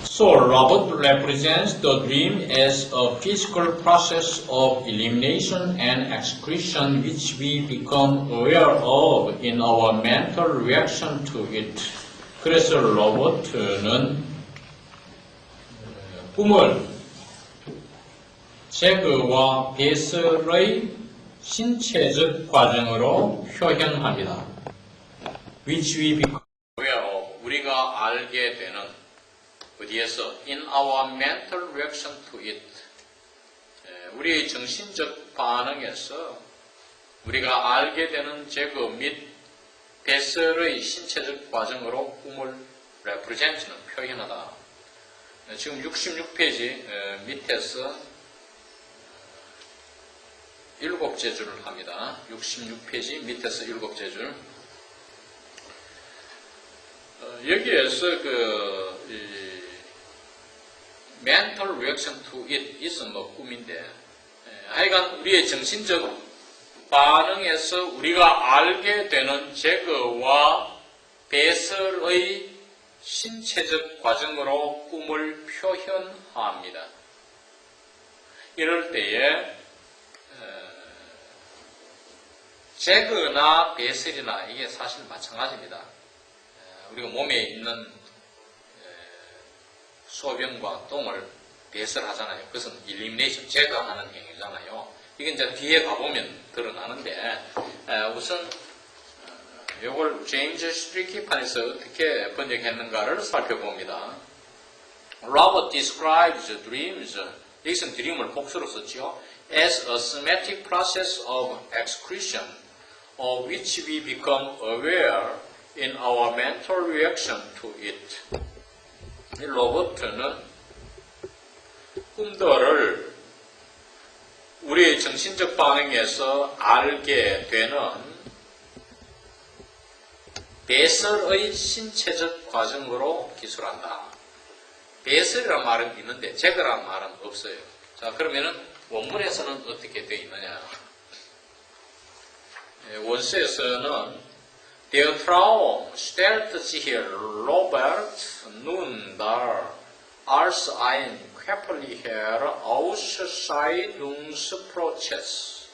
So, robot represents the dream as a physical process of elimination and excretion which we become aware of in our mental reaction to it. 그래서 로봇은 꿈을 제거와 배설의 신체적 과정으로 표현합니다. Which we become aware of, 우리가 알게 되는 어디에서? In our mental reaction to it. 우리의 정신적 반응에서 우리가 알게 되는 제거 및 배설의 신체적 과정으로 꿈을 represent는 표현하다. 지금 66페이지 밑에서 7째 줄을 합니다. 66페이지 밑에서 7째 줄. 여기에서 mental reaction to it 있은 꿈인데, 하여간 우리의 정신적 반응에서 우리가 알게 되는 제거와 배설의 신체적 과정으로 꿈을 표현합니다. 이럴 때에 제거나 배설이나 이게 사실 마찬가지입니다. 우리가 몸에 있는 소변과 똥을 배설하잖아요. 그것은 elimination, 제거하는 행위잖아요. 이게 이제 뒤에 가보면 드러나는데, 우선 이걸 제임스 스트리키판에서 어떻게 번역했는가를 살펴봅니다. Robert describes dreams, 여기서는 드림을 복수로 썼죠. As a somatic process of excretion, of which we become aware in our mental reaction to it. 이 로버트는 꿈들을 우리의 정신적 반응에서 알게 되는 배설의 신체적 과정으로 기술한다. 배설이라는 말은 있는데 제거라는 말은 없어요. 자, 그러면은 원문에서는 어떻게 되어 있느냐? 원서에서는 Der Traum stellt sich Robert nun dar, als ein körperlicher Ausscheidungsprozess,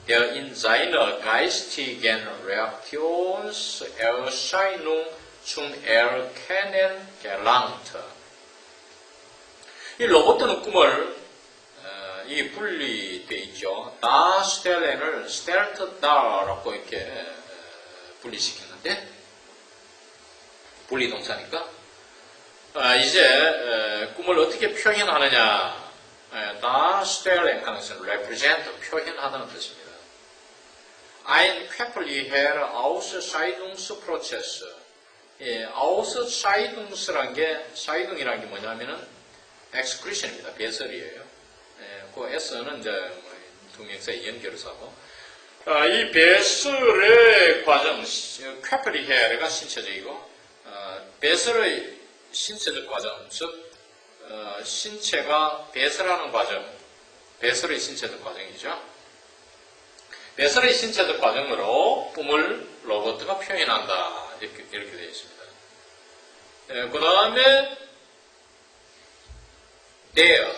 der in seiner geistigen Reaktionserscheinung zum Erkennen gelangt. 이 로봇은 꿈을 이 분리되어 있죠. 다 스텔렌을 스텔트 다라고 이렇게 분리시켰는데, 분리동사니까 이제 꿈을 어떻게 표현하느냐. 다 스텔렌 하는 것은 represent, 표현하다는 뜻입니다. Ein körperlicher Ausscheidungsprozess. Ausscheidungs라는 게, scheidung이라는 게 뭐냐면은 excretion입니다. 배설이에요. 그 S는 이제 동명사의 연결을 하고, 이 배설의 과정, körperlicher가 신체적이고, 배설의 신체적 과정, 즉 신체가 배설하는 과정, 배설의 신체적 과정이죠. 배설의 신체적 과정으로 꿈을 로봇가 표현한다. 이렇게 되어 있습니다. 그 다음에 der,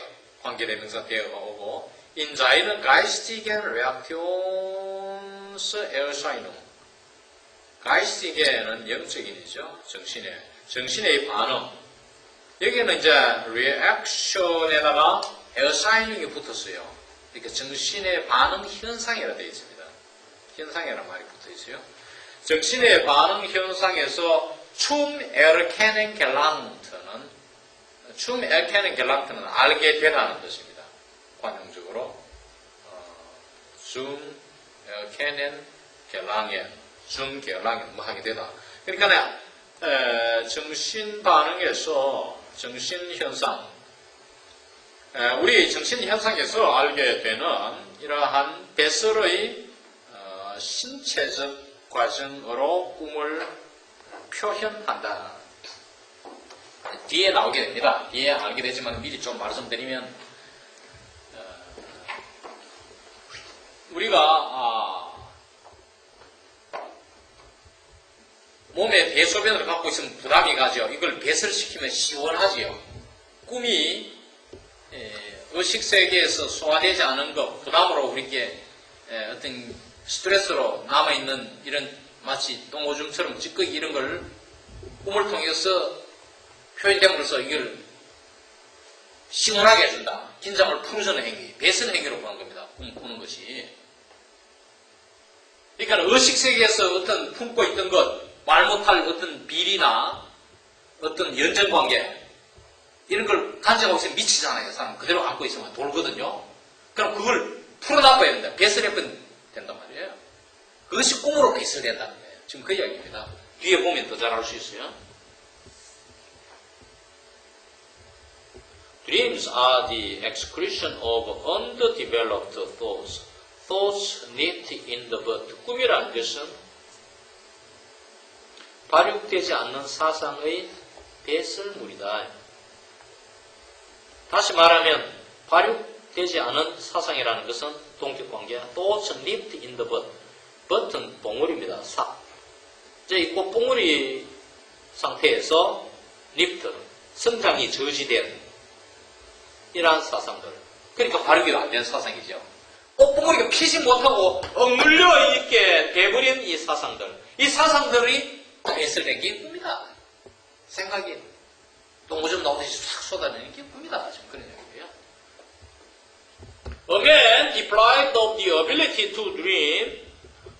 관계대명사 der가 오고, in seinen geistigen Reaktionserscheinung. geistig에는 영적인이죠. 정신의 반응. 여기는 이제 reaction에다가 erscheinung이 붙었어요. 이렇게 정신의 반응 현상이라 되어 있습니다. 현상이라는 말이 붙어 있어요. 정신의 반응 현상에서 zum erkennen gelangt는, zum erkennen gelangt는 알게 되라는 뜻입니다. 관용적으로 zum erkennen gelangen, zum gelangen 뭐 하게 되다. 그러니까 정신 반응에서 정신 현상, 우리 정신 현상에서 알게 되는 이러한 배설의 신체적 과정으로 꿈을 표현한다. 뒤에 나오게 됩니다. 뒤에 알게 되지만 미리 좀 말씀드리면, 우리가 몸에 대소변을 갖고 있으면 부담이 가죠. 이걸 배설시키면 시원하지요. 꿈이 의식세계에서 소화되지 않은 것, 부담으로 우리에게 어떤 스트레스로 남아있는 이런 마치 똥오줌처럼 찌꺼기 이런 걸 꿈을 통해서 표현됨으로써 이걸 시원하게 해준다. 긴장을 풀어주는 행위, 배선 행위로 보는 겁니다. 꿈 꾸는 것이. 그러니까 의식세계에서 어떤 품고 있던 것, 말 못할 어떤 비리나 어떤 연정관계 이런 걸 간직하고 있으면 미치잖아요. 사람 그대로 갖고 있으면 돌거든요. 그럼 그걸 풀어나가야 된다. 배설해버리면 된단 말이에요. 그것이 꿈으로 배설된다는 거예요. 지금 그 이야기입니다. 뒤에 보면 더 잘 알 수 있어요. Dreams are the excretion of underdeveloped thoughts. Thoughts knit in the bud. 꿈이라는 것은 발육되지 않는 사상의 배설물이다. 다시 말하면 발육되지 않은 사상이라는 것은 동격관계. Thoughts knit in the bud. bud은 봉우리입니다. 사. 이제 이 꽃봉우리 상태에서 knit, 성장이 저지된 이러한 사상들. 그러니까 발육이 안 된 사상이죠. 꽃봉오리가 피지 못하고 억눌려 있게 돼버린 이 사상들. 이 사상들이 배설된 게 꿈이다. 생각이 똥오줌 나오듯이 싹 쏟아내는 게 꿈이다. 지금 그런 얘기예요. A man deprived of the ability to dream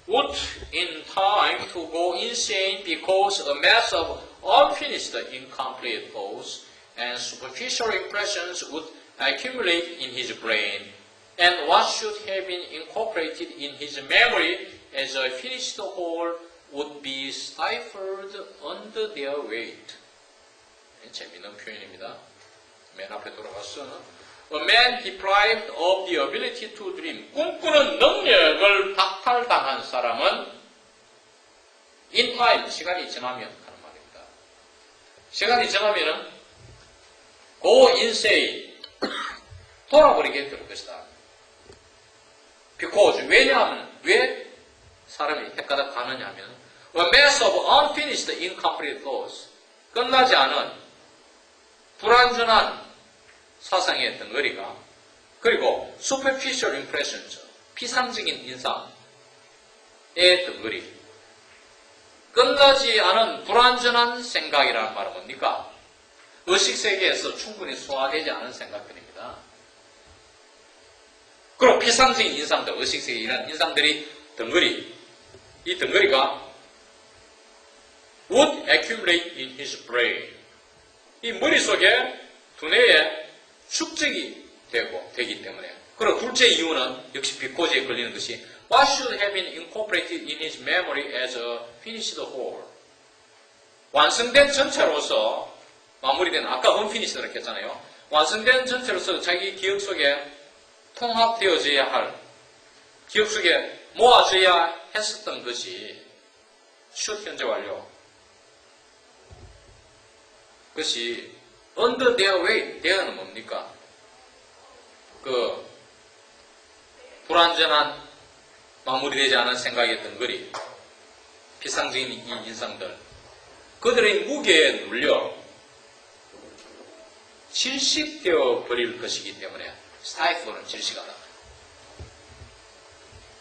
would in time to go insane because a mass of unfinished incomplete thoughts and superficial impressions would accumulate in his brain, and what should have been incorporated in his memory as a finished whole would be stifled under their weight. 재미있는 표현입니다. 맨 앞에 돌아가서 A man deprived of the ability to dream. 꿈꾸는 능력을 박탈당한 사람은 in time, 시간이 지나면 하는 말입니다. 시간이 지나면은 go insane, 돌아버리게 될 것이다. Because, 왜냐하면, 왜 사람이 헷가닥 가느냐 하면, a mass of unfinished incomplete thoughts, 끝나지 않은 불완전한 사상의 덩어리가, 그리고 superficial impressions, 피상적인 인상의 덩어리, 끝나지 않은 불완전한 생각이라는 말은 뭡니까? 의식세계에서 충분히 소화되지 않은 생각들입니다. 그리고 피상적인 인상들, 의식세계 이런 인상들이 덩어리, 이 덩어리가 would accumulate in his brain. 이 머릿속에 두뇌에 축적이 되기 때문에. 그리고 둘째 이유는 역시 비코즈에 걸리는 것이 what should have been incorporated in his memory as a finished whole. 완성된 전체로서 마무리된, 아까 unfinished라고 했잖아요. 완성된 전체로서 자기 기억 속에 통합되어져야 할, 기억 속에 모아져야 했었던 것이 should 현재 완료. 그것이 under their weight, their는 뭡니까? 그 불완전한 마무리되지 않은 생각의 덩어리, 비상적인 이 인상들, 그들의 무게에 눌려 질식되어 버릴 것이기 때문에 스타이프는 질식하다.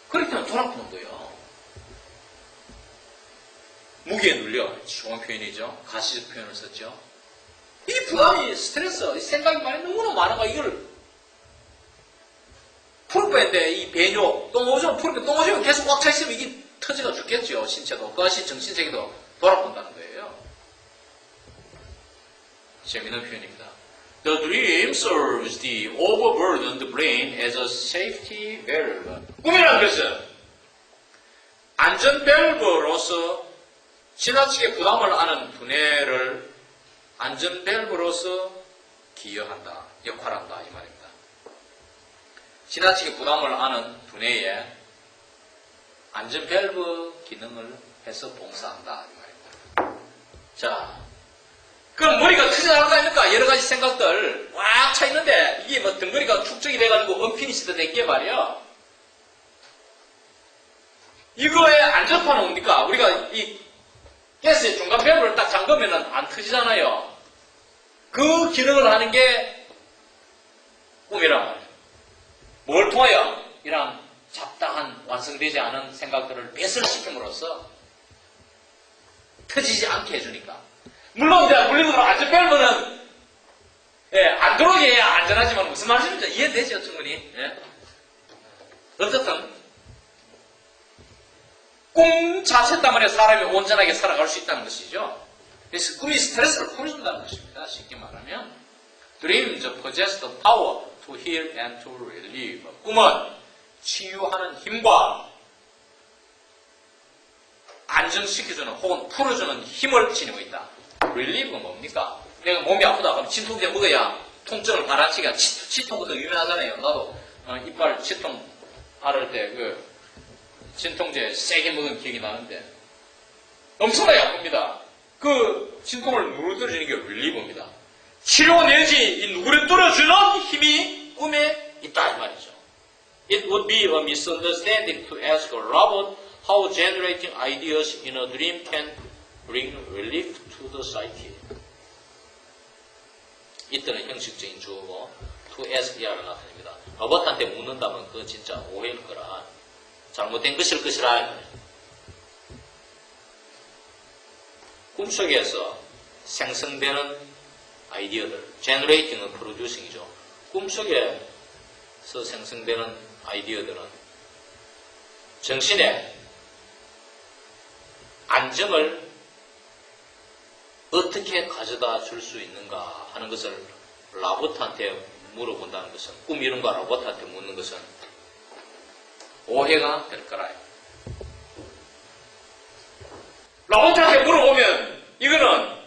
그렇기 때문에 돌아보는 거예요. 무게에 눌려, 좋은 표현이죠. 가시적 표현을 썼죠. 이 부담이, 스트레스, 생각이 너무나 많아가 이걸 풀 거인데, 이 배뇨, 똥오줌 풀 거, 똥오줌이 계속 꽉 차 있으면 이게 터지가 죽겠죠, 신체도. 그것이 정신세계도 돌아본다는 거예요. 재미있는 표현입니다. The dream serves the overburdened brain as a safety valve. 꿈이라는 것은 안전 밸브로서 지나치게 부담을 안은 두뇌를 안전 밸브로서 기여한다, 역할한다 이 말입니다. 지나치게 부담을 안은 두뇌에 안전 밸브 기능을 해서 봉사한다 이 말입니다. 자, 그럼 머리가 크지 않은 거 아닙니까? 여러 가지 생각들 꽉 차 있는데 이게 뭐 덩어리가 축적이 돼가지고 언피니시드 된 게 말이야. 이거의 안전판은 뭡니까? 우리가 이 가스의 중간 밸브를 딱 잠그면은 안 터지잖아요. 그 기능을 하는 게 꿈이란 말이에요. 뭘 통하여? 이런 잡다한 완성되지 않은 생각들을 배설시킴으로써 터지지 않게 해주니까. 물론 이제 물리적으로 안전 밸브는 안 들어오게 해야 안전하지만 무슨 말씀인지 이해되죠, 충분히. 예? 어떻든 꿈 자체 때문에 사람이 온전하게 살아갈 수 있다는 것이죠. 그래서 꿈이 스트레스를 풀어준다는 것입니다. 쉽게 말하면 Dreams possess the power to heal and to relieve. 꿈은 치유하는 힘과 안정시켜주는 혹은 풀어주는 힘을 지니고 있다. relieve가 뭡니까? 내가 몸이 아프다 그러면 진통제 먹어야 통증을 가라앉히기가 치통부터 유명하잖아요. 나도 이빨 치통 앓을 때 그 진통제 세게 먹은 기억이 나는데 엄청나게 아픕니다. 그 진통을 누르들어주는 게 relieve입니다. 치료 내지 이 누구를 뚫어주는 힘이 꿈에 있다 이 말이죠. It would be a misunderstanding to ask a robot how generating ideas in a dream can bring relief to the psyche. 이때는 형식적인 주어고 to ask이라는 나타냅니다. 로봇한테 묻는다면 그건 진짜 오해일 거라. 잘못된 것이라. 꿈속에서 생성되는 아이디어들, generating은 producing이죠. 꿈속에서 생성되는 아이디어들은 정신에 안정을 어떻게 가져다 줄 수 있는가 하는 것을 로봇한테 물어본다는 것은, 꿈 이런 거 로봇한테 묻는 것은 오해가 될 거라요. 로봇한테 물어보면 이거는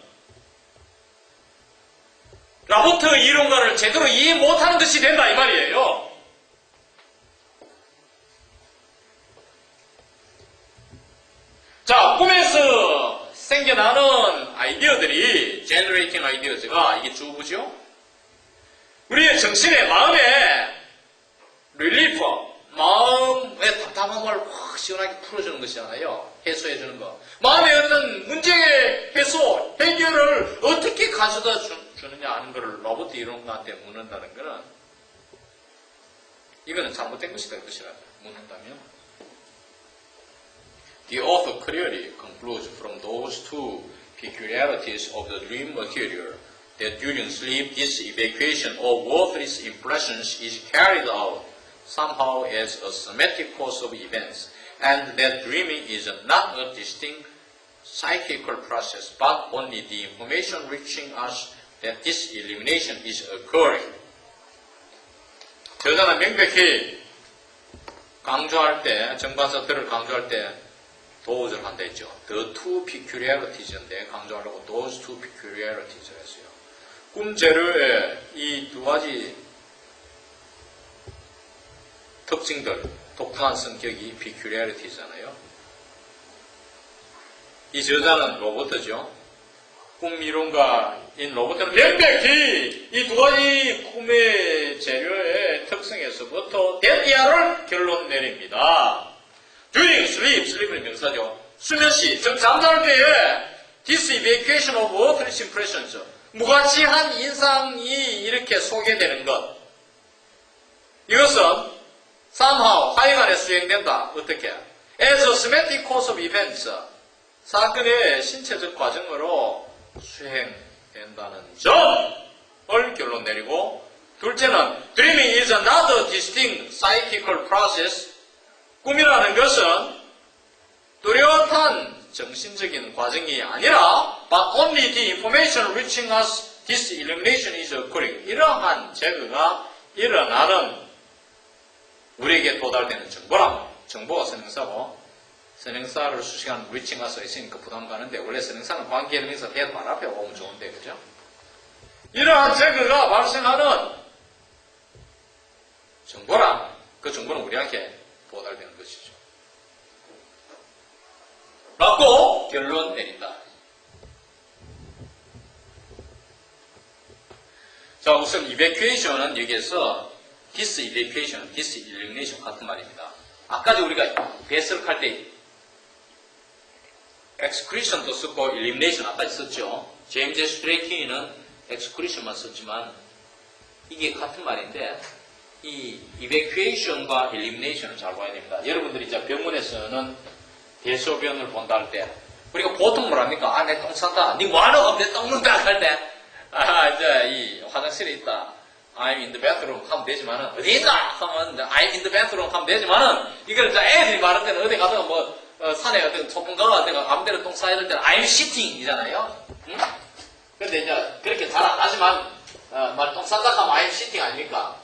로봇 이론가를 제대로 이해 못하는 것이 된다 이 말이에요. 자, 꿈에서 생겨나는 아이디어들이 generating ideas가 이게 주부죠. 우리의 정신에 마음에 relief, 마음의 답답함을 확 시원하게 풀어주는 것이잖아요. 해소해주는 거. 마음에 어떤 문제 해소, 해결을 어떻게 가져다 주느냐 하는 것을 로봇 이론가한테 묻는다는 것은 이거는 잘못된 것이다 것이라 묻는다면 The author clearly concludes from those two peculiarities of the dream material that during sleep this evacuation of worthless impressions is carried out somehow as a semantic course of events, and that dreaming is not a distinct psychical process, but only the information reaching us that this elimination is occurring. 저자는 명백히 강조할 때, 정관사들을 강조할 때 도우를 한다 했죠. The two peculiarities인데 강조하려고 those two peculiarities를 했어요. 꿈 재료의 이 두 가지 특징들, 독특한 성격이 peculiarities잖아요. 이 저자는 로버트죠. 꿈 이론가인 로버트는 명백히 이 두 가지 꿈의 재료의 특성에서부터 대비하를 결론 내립니다. During sleep, sleep은 명사죠. 수면시, 잠잘 때에 this evacuation of worthless impressions, 무가치한 인상이 이렇게 소개되는 것. 이것은 somehow, 하여간에 수행된다. 어떻게? As a semantic course of events, 사건의 신체적 과정으로 수행된다는 점을 결론 내리고, 둘째는 dreaming is not a distinct psychical process. 꿈이라는 것은 뚜렷한 정신적인 과정이 아니라 but only the information reaching us, this illumination is occurring. 이러한 제거가 일어나는 우리에게 도달되는 정보라. 정보가 선행사고 선행사를 수식하는 reaching us가 있으니까 부담 가는데 원래 선행사는 관계명사 대말 앞에 오면 좋은데 그죠? 이러한 제거가 발생하는 정보라. 그 정보는 우리에게 도달되는 것이죠. 라고 결론 내린다. 자, 우선 evacuation은 여기에서 this evacuation, this elimination 같은 말입니다. 아까도 우리가 배설할 때 excretion도 쓰고 elimination 아까 썼죠. 제임스 스트레이키는 excretion만 썼지만 이게 같은 말인데 이 evacuation과 elimination을 잘 봐야 됩니다. 여러분들이 이제 병원에서는 대소변을 본다 할 때 우리가 보통 뭐랍니까? 아, 내 똥 싼다. 니 뭐하노? 내 똥 눈다 할 때 이제 이 화장실에 있다. I'm in the bathroom 하면 되지만은 어디 있다? 하면 I'm in the bathroom 하면 되지만은 이걸 이제 애들이 말할 때는 어디 가서 뭐 산에 어떤 소풍가가 내가 아무데나 똥 싸야 될 때는 I'm sitting 이잖아요. 응? 근데 이제 그렇게 잘 안 하지만 똥 싼다 하면 I'm sitting 아닙니까?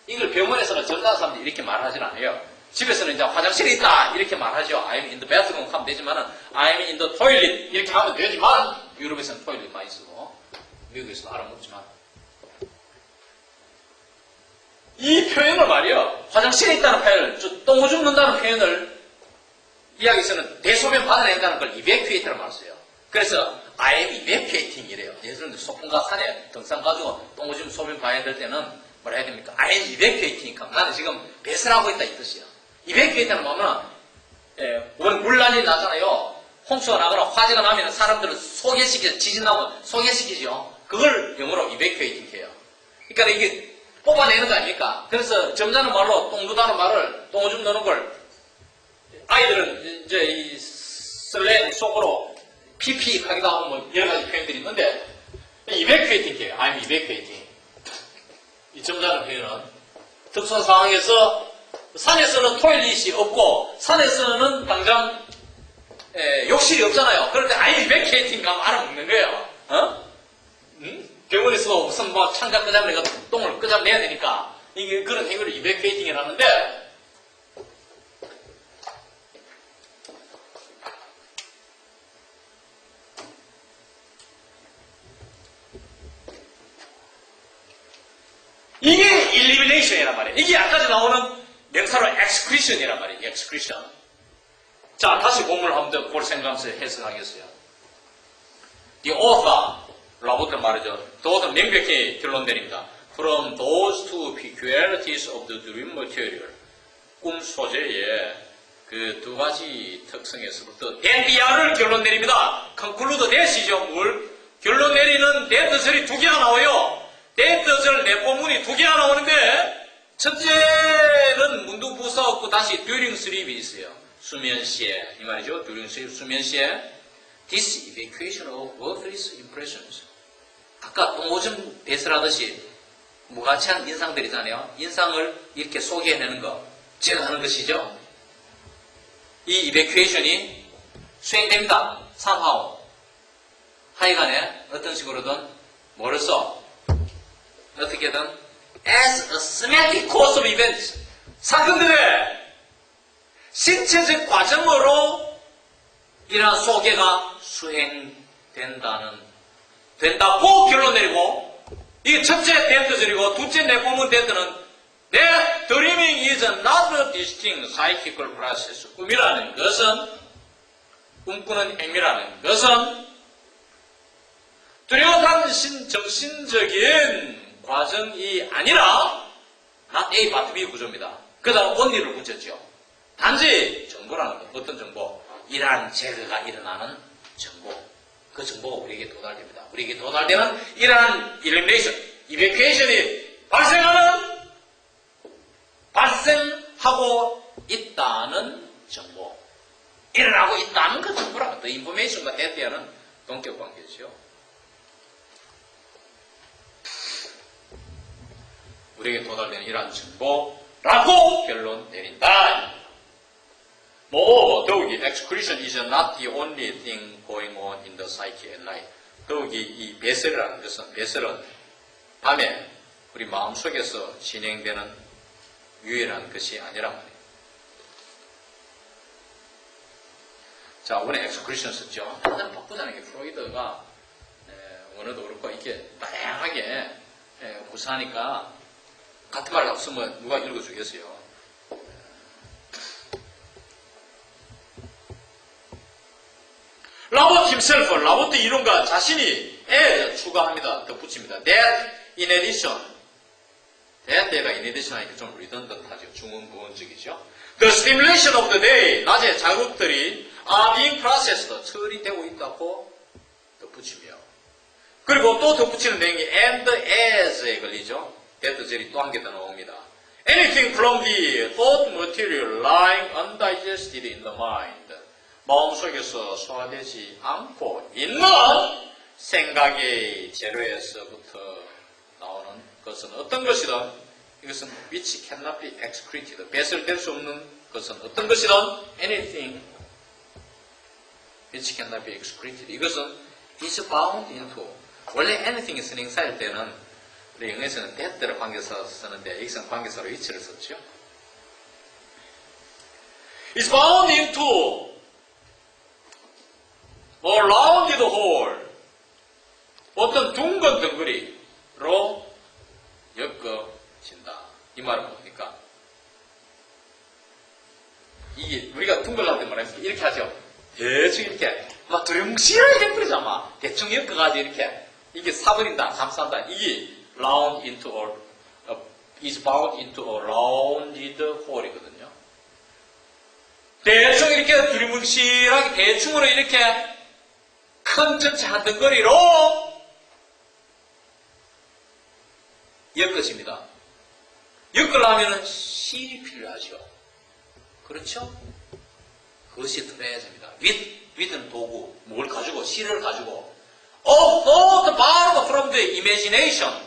이걸 병원에서는 전담 사람들이 이렇게 말하진 않아요. 집에서는 이제 화장실에 있다 이렇게 말하죠. I'm in the bathroom 하면 되지만은 I'm in the toilet 이렇게 하면 되지만 유럽에서는 토일릿 많이 쓰고 미국에서도 알아먹지만 이 표현을 말이요. 화장실에 있다는 표현을 똥 오줌 눈다는 표현을 이야기에서는 대소변 받아낸다는 걸 evacuate라고 말을 써요. 그래서 I am evacuating 이래요. 예를 들어 소풍가 산에 등산 가지고 똥 오줌 소변 봐야 될 때는 뭐라 해야 됩니까? I am evacuating이니까 나는 지금 배설하고 있다 이 뜻이야. evacuate는 뭐냐면 물난이 나잖아요. 홍수가 나거나 화재가 나면 사람들을 소개시키죠. 지진 나면 소개시키죠. 그걸 영어로 evacuating 해요. 그러니까 이게 뽑아내는 거 아닙니까? 그래서 점잖은 말로 똥 누다는 말을 똥 오줌 넣는 걸 아이들은 이제 이 슬랭 속으로 PP 하기도 하고 뭐 여러 가지 표현들이 있는데 evacuating 해요. I'm evacuating. 이 점잖은 표현은 특수한 상황에서 산에서는 토일릿이 없고 산에서는 당장 욕실이 없잖아요. 그럴 때 I'm evacuating 하면 알아먹는 거예요. 병원에서 무슨 뭐 창가 끄잡내가 똥을 끄잡내야 되니까 이게 그런 행위를 evacuating이라는데 이게 elimination이란 말이에요. 이게 아까지 나오는 명사로 excretion이란 말이에요. excretion. 자, 다시 본문을 한번 볼 생각하면서 해석하겠어요. The author, 라보트는 말이죠. 더더 명백히 결론 내립니다. From those two peculiarities of the dream material. 꿈 소재의 그 두 가지 특성에서부터 대비아를 결론 내립니다. conclude 대시죠. 뭘? 결론 내리는 대뜻설이 두 개가 나와요. 대뜻설 내포문이 두 개가 나오는데 첫째는 문득부사 없고 다시 during sleep이 있어요. 수면 시에 이 말이죠. during sleep 수면 시에 this evacuation of worthless impressions. 아까 똥오줌 배설하듯이 무가치한 인상들이잖아요. 인상을 이렇게 소개해내는 거, 제거하는 것이죠. 이 evacuation이 수행됩니다. somehow. 하여간에 어떤 식으로든 뭐를 써? 어떻게든 as a semantic course of events. 사건들의 신체적 과정으로 이러한 소개가 된다고 결론 내리고, 이게 첫째 데트절이고, 둘째 내포문 데트는 내 dreaming is not a distinct psychical process. 꿈이라는 것은, 꿈꾸는 행위라는 것은 뚜렷한 정신적인 과정이 아니라 not A, but B 구조입니다. 그 다음 only를 붙였죠. 단지 정보라는 것. 어떤 정보? 이러한 제거가 일어나는 정보. 그 정보가 우리에게 도달됩니다. 우리에게 도달되는 이러한 elimination, evacuation이 발생하고 있다는 정보. 일어나고 있다는 그 정보라는 것. information과 data와는 동격 관계죠. 우리에게 도달되는 이러한 정보라고 결론 내린다. 더욱이 excretion is not the only thing going on in the psyche at night. 더욱이 이 배설이라는 것은, 배설은 밤에 우리 마음속에서 진행되는 유일한 것이 아니란 말이에요. 자, 이번에 excretion 썼죠. 다들 바쁘잖아요. 프로이드가 원어도 그렇고 이렇게 다양하게 구사하니까 같은 말을 쓰면 누가 읽어주겠어요? 라보트 himself, 라보트 이론가 자신이 추가합니다. 덧붙입니다. That in addition, that가 in addition 하니까 좀 redundant하죠. 중원부원적이죠. The stimulation of the day, 낮의 자극들이 are being processed. 처리되고 있다고 덧붙이며. 그리고 또 덧붙이는 내용이 and as에 걸리죠. that 절이 또 한 개 더 나옵니다. Anything from the thought material lying undigested in the mind. 마음속에서 소화되지 않고 있는 생각의 재료에서부터 나오는 것은 어떤 것이든 이것은 which cannot be excreted. 배설될 수 없는 것은 어떤 것이든 anything which cannot be excreted. 이것은 is bound into. 원래 anything이 쓰는 행사일 때는 우리 영어에서는 that를 관계사 쓰는데 여기서는 관계사로 which를 썼죠. is bound into a rounded hole. 어떤 둥근 덩어리로 엮어진다. 이 말은 뭡니까? 이게 우리가 둥글라고 말하면 이렇게 하죠. 대충 이렇게 막 두리뭉실하게 해버리자 막 대충 엮어가지고 이렇게 이게 사버린다, 감싼다. 이게 round into is bound into a rounded hole이거든요. 대충 이렇게 두리뭉실하게 대충으로 이렇게 큰 전체 한 덩어리로 엮어집니다. 엮으려면 실이 필요하죠. 그렇죠? 그것이 트레저입니다. with는 도구, 뭘 가지고, 실을 가지고 of thought borrowed from the imagination.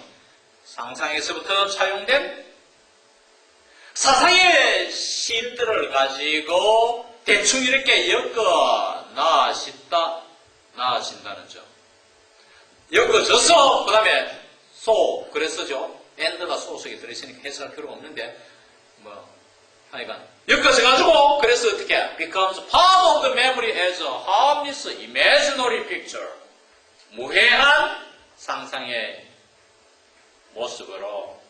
상상에서부터 차용된 사상의 실들을 가지고 대충 이렇게 엮어 나아진다는 점. 엮어져서 그 다음에 그래서죠. and가 속에 들어있으니까 해석할 필요가 없는데 하여간 엮어져가지고 그래서 어떻게 becomes part of the memory as a harmless imaginary picture. 무해한 상상의 모습으로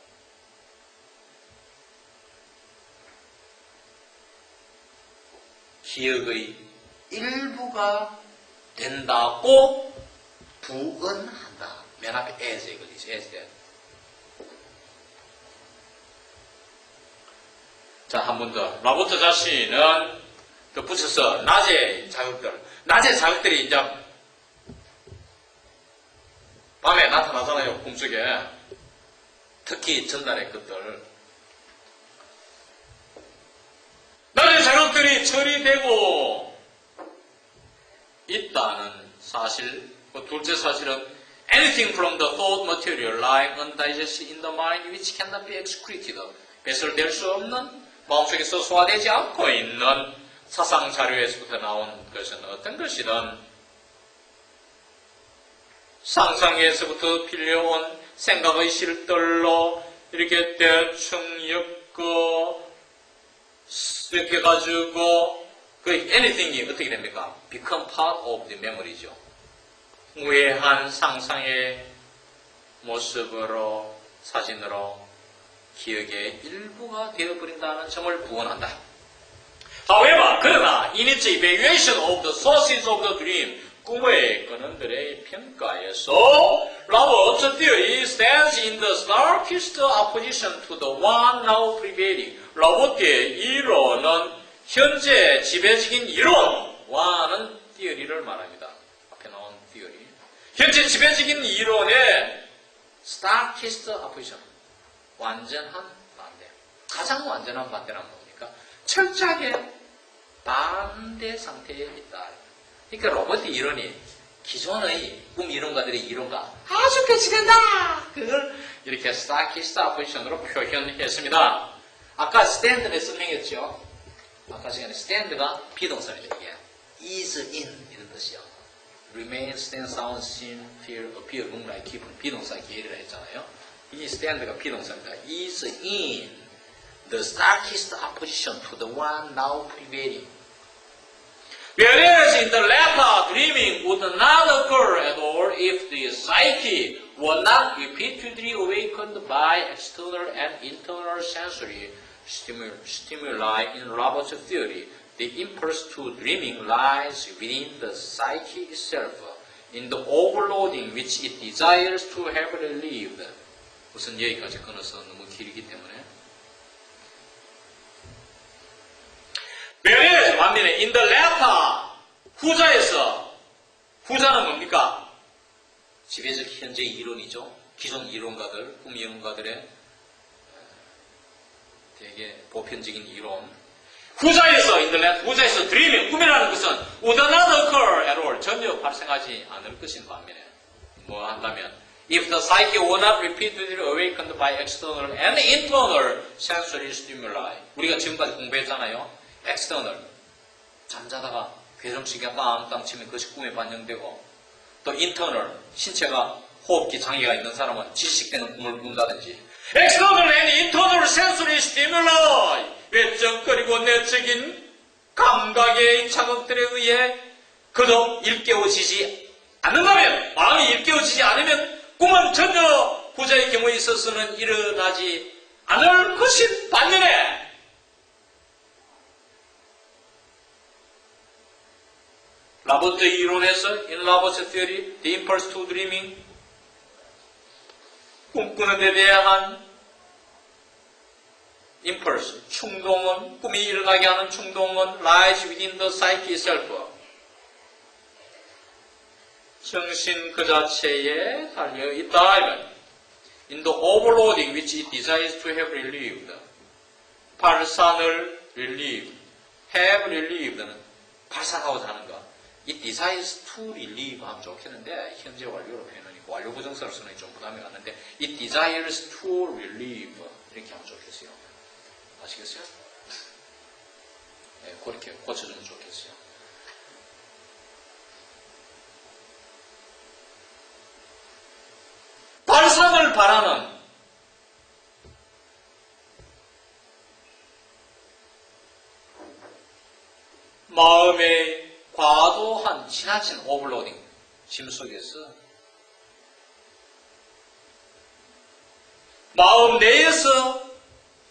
기억의 일부가 된다고 부언한다. 맨 앞에 as에 걸리죠. as. 자, 한 번 더. 라보트 자신은 덧붙여서 낮의 자극들이 이제 밤에 나타나잖아요. 꿈속에. 특히 전날의 것들. 낮의 자극들이 처리되고 있다는 사실. 둘째 사실은 anything from the thought material lying undigested in the mind which cannot be excreted. 배설될 수 없는 마음속에서 소화되지 않고 있는 사상 자료에서부터 나온 것은 어떤 것이든 상상에서부터 빌려온 생각의 실들로 이렇게 대충 이렇게 가지고 그 anything이 어떻게 됩니까? become part of the memory죠. 무해한 상상의 모습으로 사진으로 기억의 일부가 되어버린다는 점을 부언한다. However, 그러나 in its evaluation of the sources of the dream, 꿈의 근원들의 평가에서 Robert's theory stands in the starkest opposition to the one now prevailing. 로버트의 이론은 현재 지배적인 이론과는 theory를 말합니다. 앞에 나온 theory. 현재 지배적인 이론의 starkest opposition. 완전한 반대. 가장 완전한 반대란 뭡니까? 철저하게 반대 상태에 있다. 그러니까 로버트 이론이 기존의 꿈 이론가들의 이론과 아주 배치된다. 그걸 이렇게 starkest opposition으로 표현했습니다. 아까 stand는 설명했죠. 아까 시간에 stand가 비동사입니다. 이게 is in 이런 뜻이요. remain, stand, sound, seem, feel, appear, look like, keep 비동사 기회를 했잖아요. 이 stand가 비동사입니다. is in the starkest opposition to the one now prevailing. Whereas in the latter, dreaming would not occur at all if the psyche were not repeatedly awakened by external and internal sensory stimuli in Robert's theory. The impulse to dreaming lies within the psyche itself, in the overloading which it desires to have relieved. 우선 여기까지 끊어서 너무 길기 때문에. Whereas, 반면에 in the latter, 후자는 뭡니까? 지배적 현재 이론이죠. 기존 이론가들, 꿈 이론가들의 되게 보편적인 이론. 후자에서 드림이 꿈이라는 것은 would not occur at all. 전혀 발생하지 않을 것인 반면에 뭐 한다면 if the psyche were not repeatedly awakened by external and internal sensory stimuli. 우리가 지금까지 공부했잖아요. external 잠자다가 괴성시기가 땅땅 치면 그것이 꿈에 반영되고, 또 internal 신체가 호흡기 장애가 있는 사람은 질식되는 꿈을 꾼다든지, external and internal sensory stimuli 외적거리고 내적인 감각의 자극들에 의해 그도 일깨워지지 않는다면, 마음이 일깨워지지 않으면 꿈은 전혀 후자의 경우에 있어서는 일어나지 않을 것인 반면에 라버트 이론에서 in Labo's theory, the impulse to dreaming 꿈꾸는 데 대한 impulse, 충동은, 꿈이 일어나게 하는 충동은 lies within the psyche itself. 정신 그 자체에 달려 있다. In the overloading which it desires to have relieved. 발산을 relieve, have relieved는 발산하고자 하는 것. It desires to relieve 하면 좋겠는데 현재 완료로 표현은 있고 완료 부정사로 쓰는 게 좀 부담이 갔는데 it desires to relieve 이렇게 하면 좋겠어요. 아시겠어요? 네, 그렇게 고쳐주면 좋겠어요. 발산을 바라는 마음의 과도한 지나친 오버로딩 짐 속에서 마음 내에서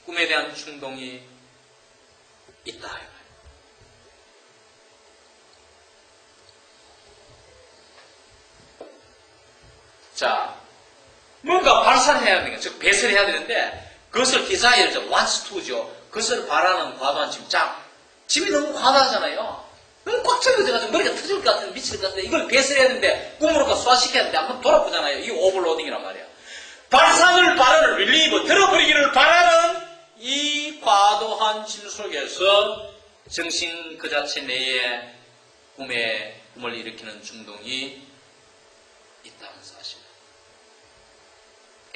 꿈에 대한 충동이 있다. 자, 뭔가 발산해야 되는, 즉 배설해야 되는데 그것을 desire, wants to죠. 그것을 바라는 과도한 짐. 짐이 너무 과다하잖아요. 너무 꽉 차려져가지고 머리가 터질 것 같은데 미칠 것 같은데 이걸 배설해야 되는데 꿈으로 쏴시켜야 되는데 한번 돌아보잖아요. 이 오버로딩이란 말이야. 발산을 바라는 릴리브, 들어버리기를 바라는 이 과도한 짐 속에서 정신 그 자체 내에 꿈을 일으키는 충동이 있다는 사실.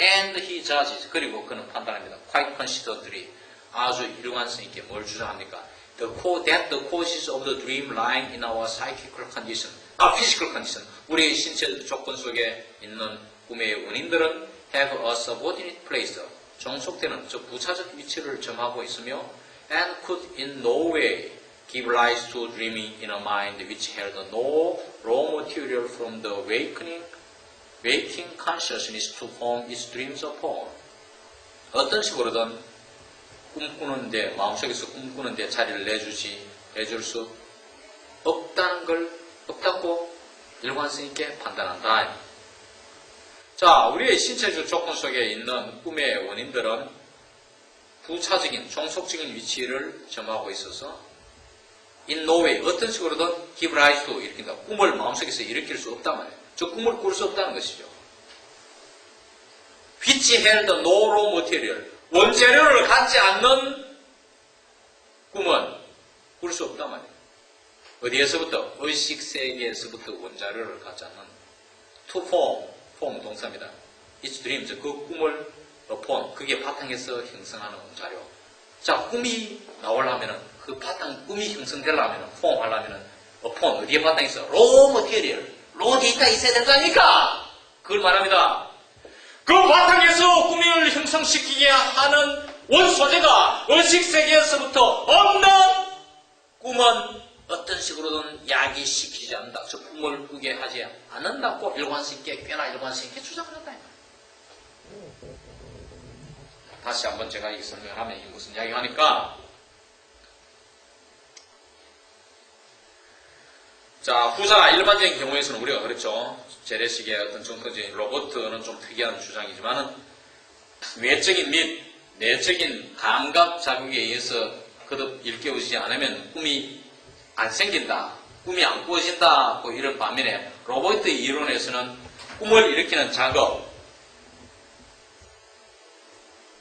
And he judges. 그리고 그는 판단합니다. Quite consideredly. 아주 일관성 있게 뭘 주장합니까? that the causes of the dream lying in our psychical condition, physical condition, 우리의 신체 조건 속에 있는 꿈의 원인들은 have a subordinate place, 종속되는 즉 부차적 위치를 점하고 있으며 and could in no way give rise to dreaming in a mind which held no raw material from the waking consciousness to form its dreams upon. 어떤 식으로든 꿈꾸는데, 마음속에서 꿈꾸는데 자리를 내줄 수 없다고 일관성 있게 판단한다. 자, 우리의 신체적 조건 속에 있는 꿈의 원인들은 부차적인, 종속적인 위치를 점하고 있어서 in no way, 어떤 식으로든 give rise to 일으킨다. 꿈을 마음속에서 일으킬 수 없단 말이에요. 저 꿈을 꿀 수 없다는 것이죠. which held no raw material, 원재료를 갖지 않는 꿈은 꿀 수 없단 말이에요. 어디에서부터? 의식 세계에서부터 원자료를 갖지 않는 to form 동사입니다. It's dreams, 그 꿈을 upon, 그게 바탕에서 형성하는 원자료. 자, 꿈이 나오려면은 그 바탕, 꿈이 형성되려면은 form 하려면은 upon, 어디에 바탕에서? raw material, raw data 있어야 되는 거 아닙니까? 그걸 말합니다. 그 바탕에서 꿈을 형성시키게 하는 원소재가 의식세계에서부터 없는 꿈은 어떤 식으로든 야기시키지 않는다. 저 꿈을 꾸게 하지 않는다고 일관성 있게, 꽤나 일관성 있게 주장을 한다. 다시 한번 제가 이 설명을 하면 이게 무슨 이야기가 하니까, 자, 후자 일반적인 경우에서는 우리가 그랬죠. 재래식의 어떤 정서적인 로버트는 좀 특이한 주장이지만은 외적인 및 내적인 감각 자극에 의해서 거듭 일깨우지 않으면 꿈이 안 생긴다. 꿈이 안 꾸어진다. 이런 반면에 로버트의 이론에서는 꿈을 일으키는 작업,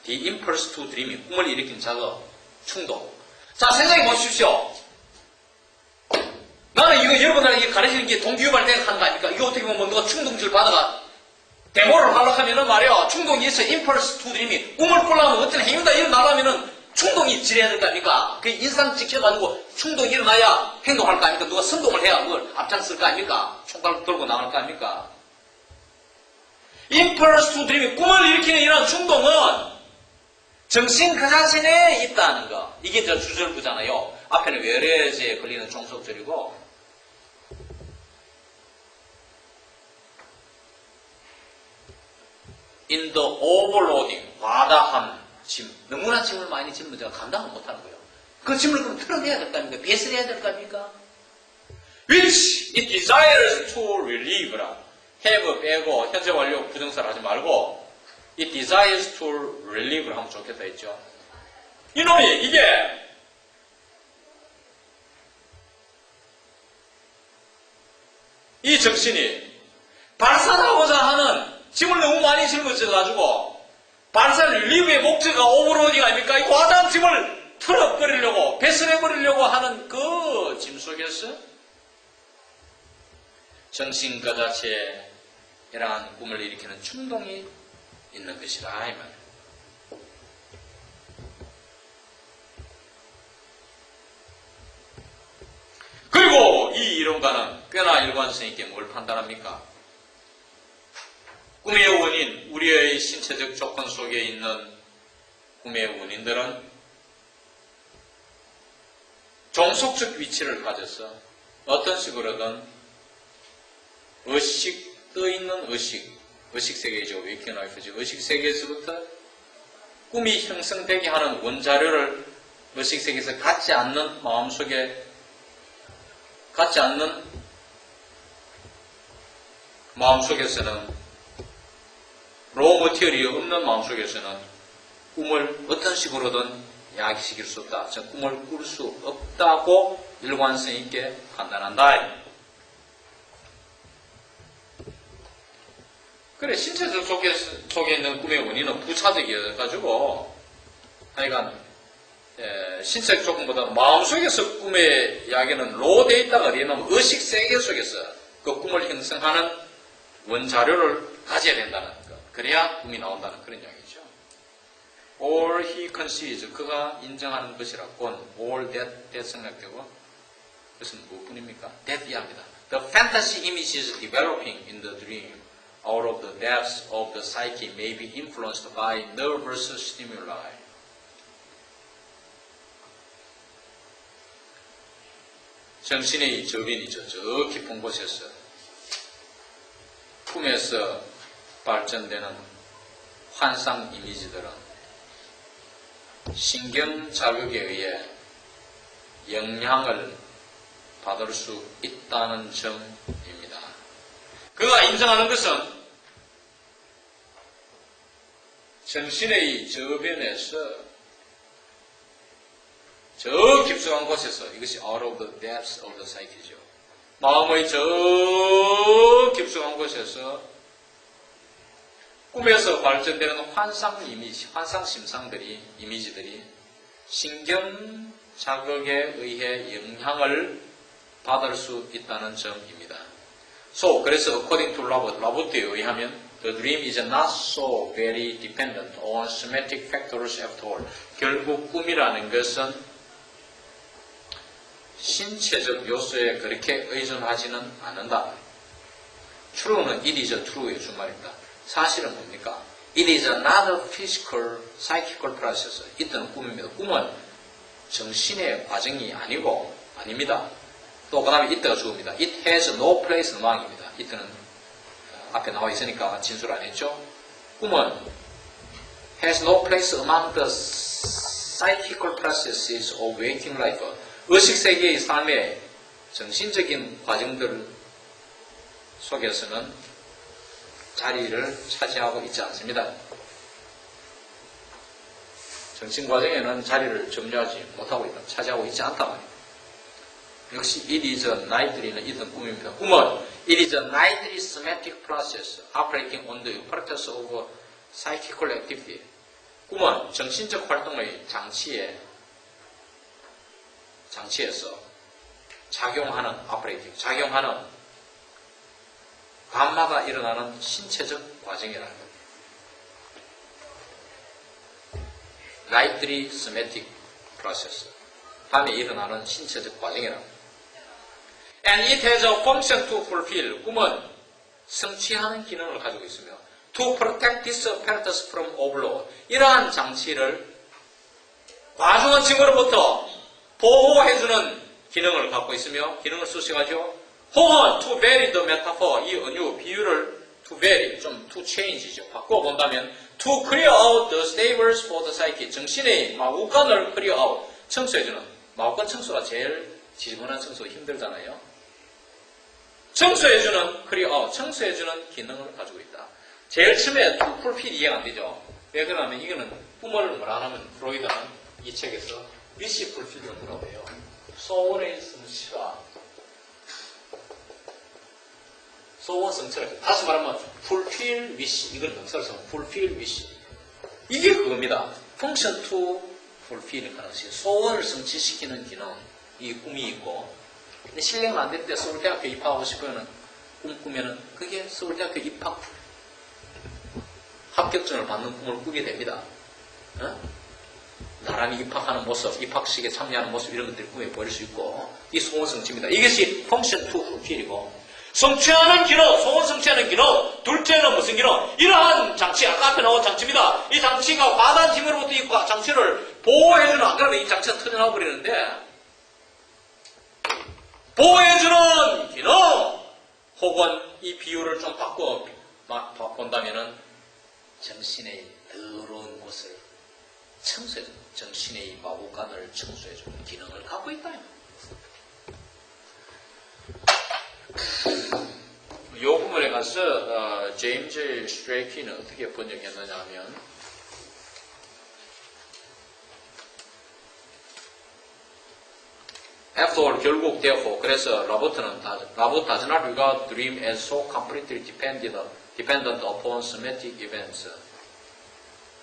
the impulse to dreaming, 꿈을 일으키는 작업, 충동. 자, 생각해 보십시오. 나는 이거 여러분들에게 가르치는 게 동기유발 내가 하는 거 아닙니까? 이거 어떻게 보면 누가 충동질 받아가 데모를 하려고 하면은 말이야, 충동이 있어. impulse to dreaming. 꿈을 꾸려면 어떤 행위가 일어나려면은 충동이 지려야 될 거 아닙니까? 그 인상 지켜가지고 충동이 일어나야 행동할 거 아닙니까? 누가 선동을 해야 그걸 앞장쓸 거 아닙니까? 총갈 들고 나갈 거 아닙니까? impulse to dreaming. 꿈을 일으키는 이런 충동은 정신 그 자신에 있다는 거. 이게 저 주절부잖아요. 앞에는 외래제에 걸리는 종속절이고, in the overloading, 과다한 짐. 너무나 짐을 많이 지면 제가 감당을 못하는 거예요. 그 짐을 그럼 털어내야 될 거 아닙니까? 배설해야 될 거 아닙니까? which it desires to relieve라. have 빼고 현재 완료 부정사를 하지 말고 it desires to relieve를 하면 좋겠다 했죠. 이놈이 이게 이 정신이 발산하고자 하는 짐을 너무 많이 짊어져가지고 발산 릴리브의 목적가 오버로딩 아닙니까? 이 과다한 짐을 털어버리려고 배설해버리려고 하는 그 짐 속에서 정신 그 자체에 이러한 꿈을 일으키는 충동이 있는 것이라 이 말이에요. 그리고 이 이론가는 꽤나 일관성 있게 뭘 판단합니까? 꿈의 원인, 우리의 신체적 조건 속에 있는 꿈의 원인들은 종속적 위치를 가져서 어떤 식으로든 떠있는 의식세계이죠. waking life죠. 의식세계에서부터 꿈이 형성되게 하는 원자료를 의식세계에서 갖지 않는 마음속에서는 로우 머티리얼이 없는 마음속에서는 꿈을 어떤 식으로든 야기시킬 수 없다. 즉 꿈을 꿀 수 없다고 일관성 있게 판단한다. 그래, 신체적 속에 있는 꿈의 원인은 부차적이어가지고 하여간 신체적 조건보다 마음속에서 꿈의 이야기는 로우 데이터가 어디에 나오면 의식세계 속에서 그 꿈을 형성하는 원자료를 가져야 된다는 것. 그래야 꿈이 나온다는 그런 이야기죠. All he concedes, 그가 인정하는 것이라곤 all that 생략되고 그것은 무엇뿐입니까? that 이합니다. The fantasy images developing in the dream out of the depths of the psyche may be influenced by nervous stimuli. 정신의 저변이죠. 저 깊은 곳에서 꿈에서 발전되는 환상 이미지들은 신경 자극에 의해 영향을 받을 수 있다는 점입니다. 그가 인정하는 것은 정신의 저변에서 저 깊숙한 곳에서 이것이 out of the depths of the psyche죠. 마음의 저 깊숙한 곳에서 꿈에서 발전되는 환상 이미지, 환상 심상들이, 이미지들이 신경 자극에 의해 영향을 받을 수 있다는 점입니다. 그래서 according to 라보트에 의하면 the dream is not so very dependent on somatic factors after all. 결국 꿈이라는 것은 신체적 요소에 그렇게 의존하지는 않는다. true는 it is true의 주말입니다. 사실은 뭡니까? It is another physical, psychical process. 이때는 꿈입니다. 꿈은 정신의 과정이 아닙니다. 또 그 다음에 이때가 주어입니다. It has no place among입니다. 이때는 앞에 나와 있으니까 진술 안 했죠? 꿈은 has no place among the psychical processes of waking life. 의식세계의 삶의 정신적인 과정들 속에서는 자리를 차지하고 있지 않습니다. 정신과정에는 자리를 점유하지 못하고 있다. 차지하고 있지 않단 말입니다. 역시 it is a nightly는 있던 꿈입니다. 꿈은 it is a nightly somatic process operating on the apparatus of psychical activity. 꿈은 정신적 활동의 장치에서 작용하는 operating, 작용하는 밤마다 일어나는 신체적 과정이라는 겁니다. nightly somatic process. 밤에 일어나는 신체적 과정이라는 겁니다. And it has a function to fulfill. 꿈은 성취하는 기능을 가지고 있으며 to protect this apparatus from overload. 이러한 장치를 과중한 징후로부터 보호해주는 기능을 갖고 있으며 기능을 수식하죠. 혹은 to vary the metaphor. 이 은유, 비유를 to vary, 좀 to change죠. 바꿔본다면 to clear out the stables for the psyche. 정신의 마구간을 clear out. 청소해주는. 마구간 청소가 제일 지저분한 청소가 힘들잖아요. 청소해주는 clear out. 청소해주는 기능을 가지고 있다. 제일 처음에 to fulfill 이해가 안 되죠. 왜 그러냐면 이거는 꿈을 뭐라 하면 프로이드는 이 책에서 wish fulfill을 뭐라고 해요. 소원의 성취가 소원 성취를 다시 말하면 fulfill wish 이걸 명사로 써서 fulfill wish 이게 그겁니다. function to fulfill 가능성 소원을 성취시키는 기능 이 꿈이 있고 근데 실력은 안 될 때 서울대학교 입학하고 싶으면 꿈꾸면은 그게 서울대학교 입학 합격증을 받는 꿈을 꾸게 됩니다. 어? 나란히 입학하는 모습, 입학식에 참여하는 모습 이런 것들을 꿈에 보일 수 있고 이 소원 성취입니다. 이것이 function to fulfill이고 성취하는 기능, 소원 성취하는 기능, 둘째는 무슨 기능? 이러한 장치, 아까 앞에 나온 장치입니다. 이 장치가 과다한 힘으로부터 이 장치를 보호해주는, 안 그러면 이 장치가 터져나와 버리는데 보호해주는 기능 혹은 이 비유를 좀 바꿔 본다면은 정신의 더러운 곳을 청소해주는 정신의 마구간을 청소해주는 기능을 갖고 있다. 이 부분에 가서 제임스 스트레이키는 어떻게 번역했느냐 하면 After all, 결국 therefore 그래서 라보트 does not regard dream as so completely dependent upon somatic events.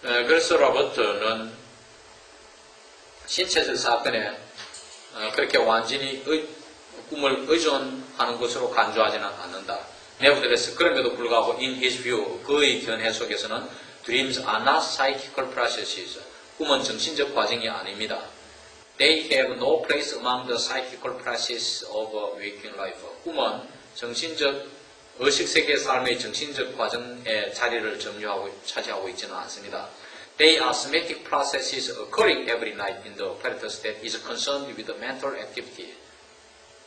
그래서 라보트는 신체적 사건에 그렇게 완전히 꿈을 의존하는 것으로 간주하지는 않는다. Nevertheless, 그럼에도 불구하고 in his view, 그의 견해 속에서는 dreams are not psychical processes. 꿈은 정신적 과정이 아닙니다. They have no place among the psychical processes of waking life. 꿈은 정신적 의식세계 삶의 정신적 과정의 자리를 차지하고 있지는 않습니다. They are somatic processes occurring every night in the apparatus that is concerned with the mental activity.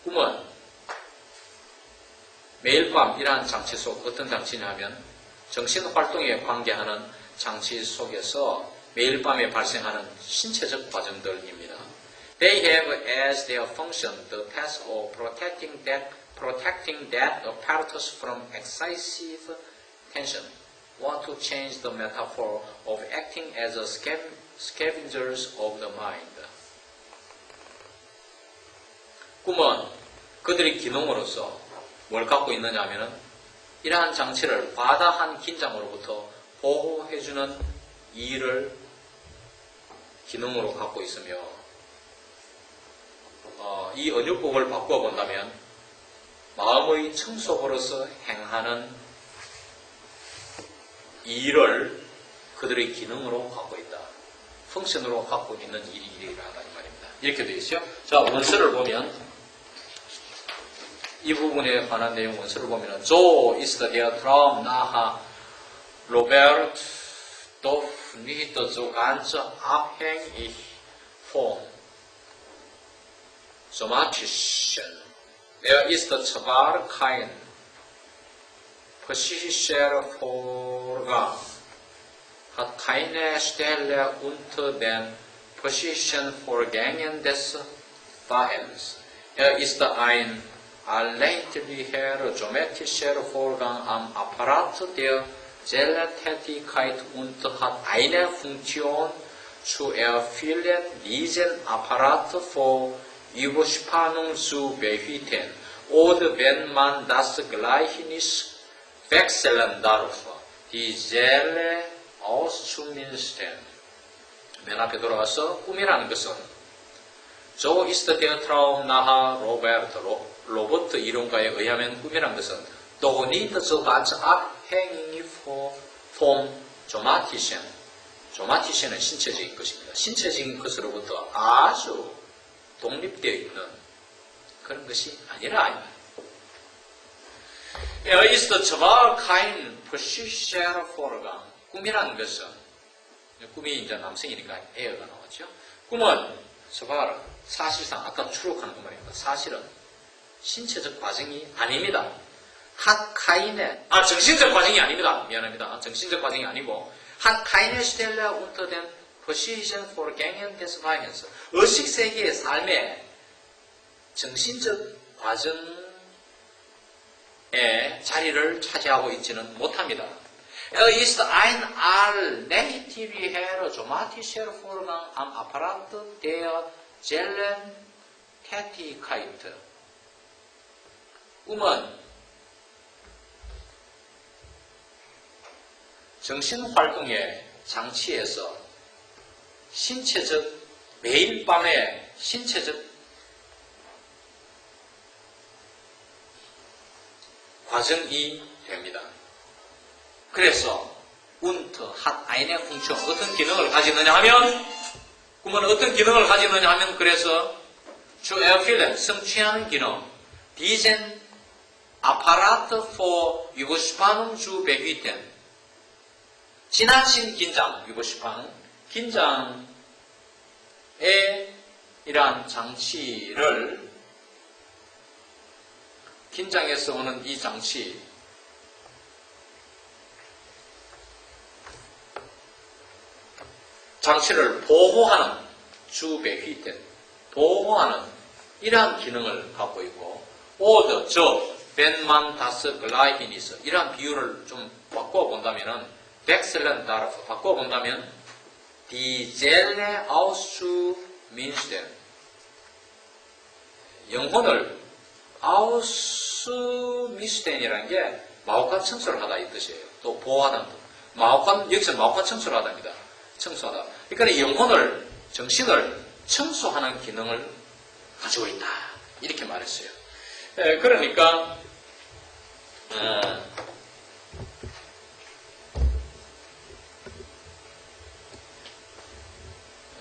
꿈은 매일 밤 이러한 장치 속 어떤 장치냐면 정신활동에 관계하는 장치 속에서 매일 밤에 발생하는 신체적 과정들입니다. They have as their function the task of protecting that apparatus from excessive tension. Want to change the metaphor of acting as a scavengers of the mind. 꿈은 그들의 기능으로서 뭘 갖고 있느냐 하면은 이러한 장치를 과다한 긴장으로부터 보호해주는 일을 기능으로 갖고 있으며 이 언유법을 바꿔본다면 마음의 청소로서 행하는 일을 그들의 기능으로 갖고 있다. 펑션으로 갖고 있는 일이라는 말입니다. 이렇게 되어 있죠. 자, 원서를 보면 이 부분에 관한 내용 원서를 보면 So ist der Traum nahe Robert doch nicht so ganz abhängig von somatischen. Ist zwar kein psychischer Vorgang, hat keine Stelle unter den psychischen Vorgängen des Wahens. Ist ein alltäglicher geometrischer Vorgang am Apparat der Zelltätigkeit und hat eine Funktion zu erfüllen, diesen Apparat vor über Spannung zu behüten oder wenn man das Gleichnis wechseln darf, die Seele auszumisten. 맨 앞에 돌아와서 꿈이라는 것은 So ist der Traum nach 로버트 이론가에 의하면 꿈이라는 것은 doch nicht so ganz abhängig vom somatischen. somatishen은 신체적인 것입니다. 신체적인 것으로부터 아주 독립되어 있는 그런 것이 아니라 Er ist zwar kein physischer Vorgang. 꿈이라는 것은 꿈이 이제 남성이니까 에어가 나왔죠. 꿈은 zwar 사실상 아까 추록하는 그 말입니다. 사실은 신체적 과정이 아닙니다. hat keine 정신적 과정이 아닙니다. 미안합니다. 정신적 과정이 아니고 hat keine Stelle unter den physischen Vorgängen des Weinens. 의식 세계의 삶의 정신적 과정에 자리를 차지하고 있지는 못합니다. Er ist ein allnächtlicher somatischer Vorgang am Apparat der Zellentätigkeit. 꿈은 정신활동의 장치에서 매일 밤의 신체적 과정이 됩니다. 그래서 hat eine Funktion 어떤 기능을 가지느냐 하면 꿈은 어떤 기능을 가지느냐 하면 그래서 zu erfüllen 성취하는 기능 diesen Apparat vor Überspannung zu behüten 지나친 긴장 Überspannung 긴장의 이러한 장치를 긴장에서 오는 이 장치를 보호하는 주배휘된 보호하는 이러한 기능을 갖고 있고 oder wenn man das Gleichnis 이러한 비유를 좀 바꿔본다면은 wechseln darf 바꿔본다면 die Seele auszumisten 영혼을 auszumisten 게 마혹한 청소를 하다 이 뜻이에요. 또 보호하는 뜻. 여기서 마혹한 청소를 하답니다. 청소하다. 그러니까 영혼을, 정신을 청소하는 기능을 가지고 있다. 이렇게 말했어요. 그러니까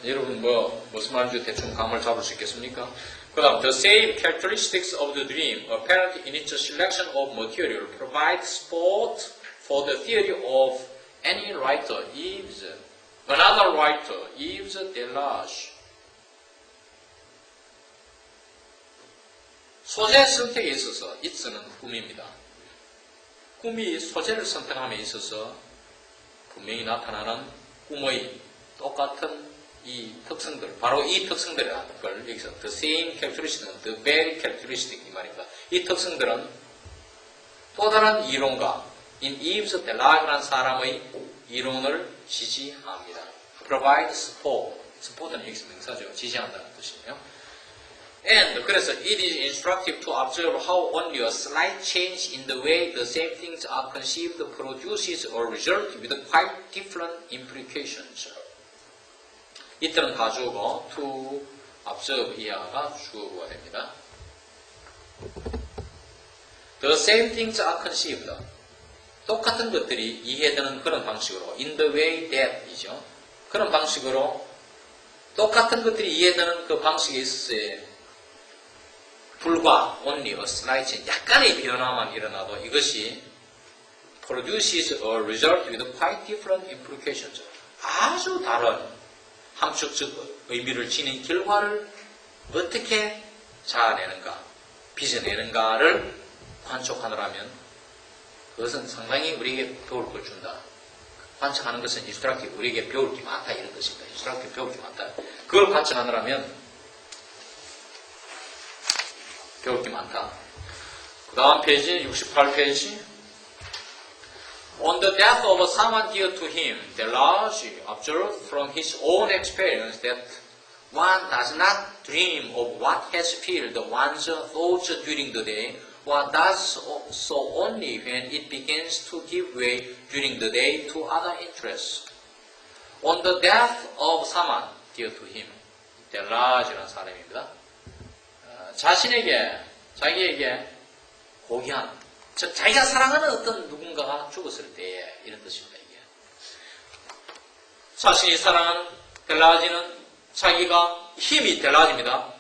여러분 무슨 말인지 대충 감을 잡을 수 있겠습니까? 그 다음 The same characteristics of the dream apparent in its selection of material provide support for the theory of any writer Another writer, Yves Delage. 소재 선택에 있어서 it는 꿈입니다. 꿈이 소재를 선택함에 있어서 분명히 나타나는 꿈의 똑같은 이 특성들, 바로 이 특성들이라는 걸 여기서 the same characteristic, the very characteristic 이 말입니다. 이 특성들은 또 다른 이론가 in Yves Delage라는 사람의 이론을 지지합니다. provide support. support는 여기서 명사죠. 지지한다는 뜻이에요. And 그래서 it is instructive to observe how only a slight change in the way the same things are conceived produces a result with quite different implications. 이때는 가주어고 to observe 이하가 주어가 됩니다. The same things are conceived. 똑같은 것들이 이해되는 그런 방식으로 in the way that 이죠. 그런 방식으로 똑같은 것들이 이해되는 그 방식에 있어서 불과 only a slight change, 약간의 변화만 일어나도 이것이 produces a result with quite different implications. 아주 다른 함축적 의미를 지닌 결과를 어떻게 자아내는가, 빚어내는가를 관촉하느라면 그것은 상당히 우리에게 배울 걸 준다. 관측하는 것은 인스트럭티브, 우리에게 배울 게 많다 이런 뜻입니다. 인스트럭티브 배울 게 많다. 그걸 관측하느라면 배울 게 많다. 그 다음 페이지 68페이지 On the death of someone dear to him, Delage observed from his own experience that One does not dream of what has filled one's thoughts during the day. One does so only when it begins to give way during the day to other interests. On the death of someone dear to him, 델라지라는 사람입니다. 자기에게 고귀한, 즉 자기가 사랑하는 어떤 누군가가 죽었을 때에 이런 뜻입니다. 이게 자신이 사랑하는 델라지는 자기가 힘이 델라지입니다.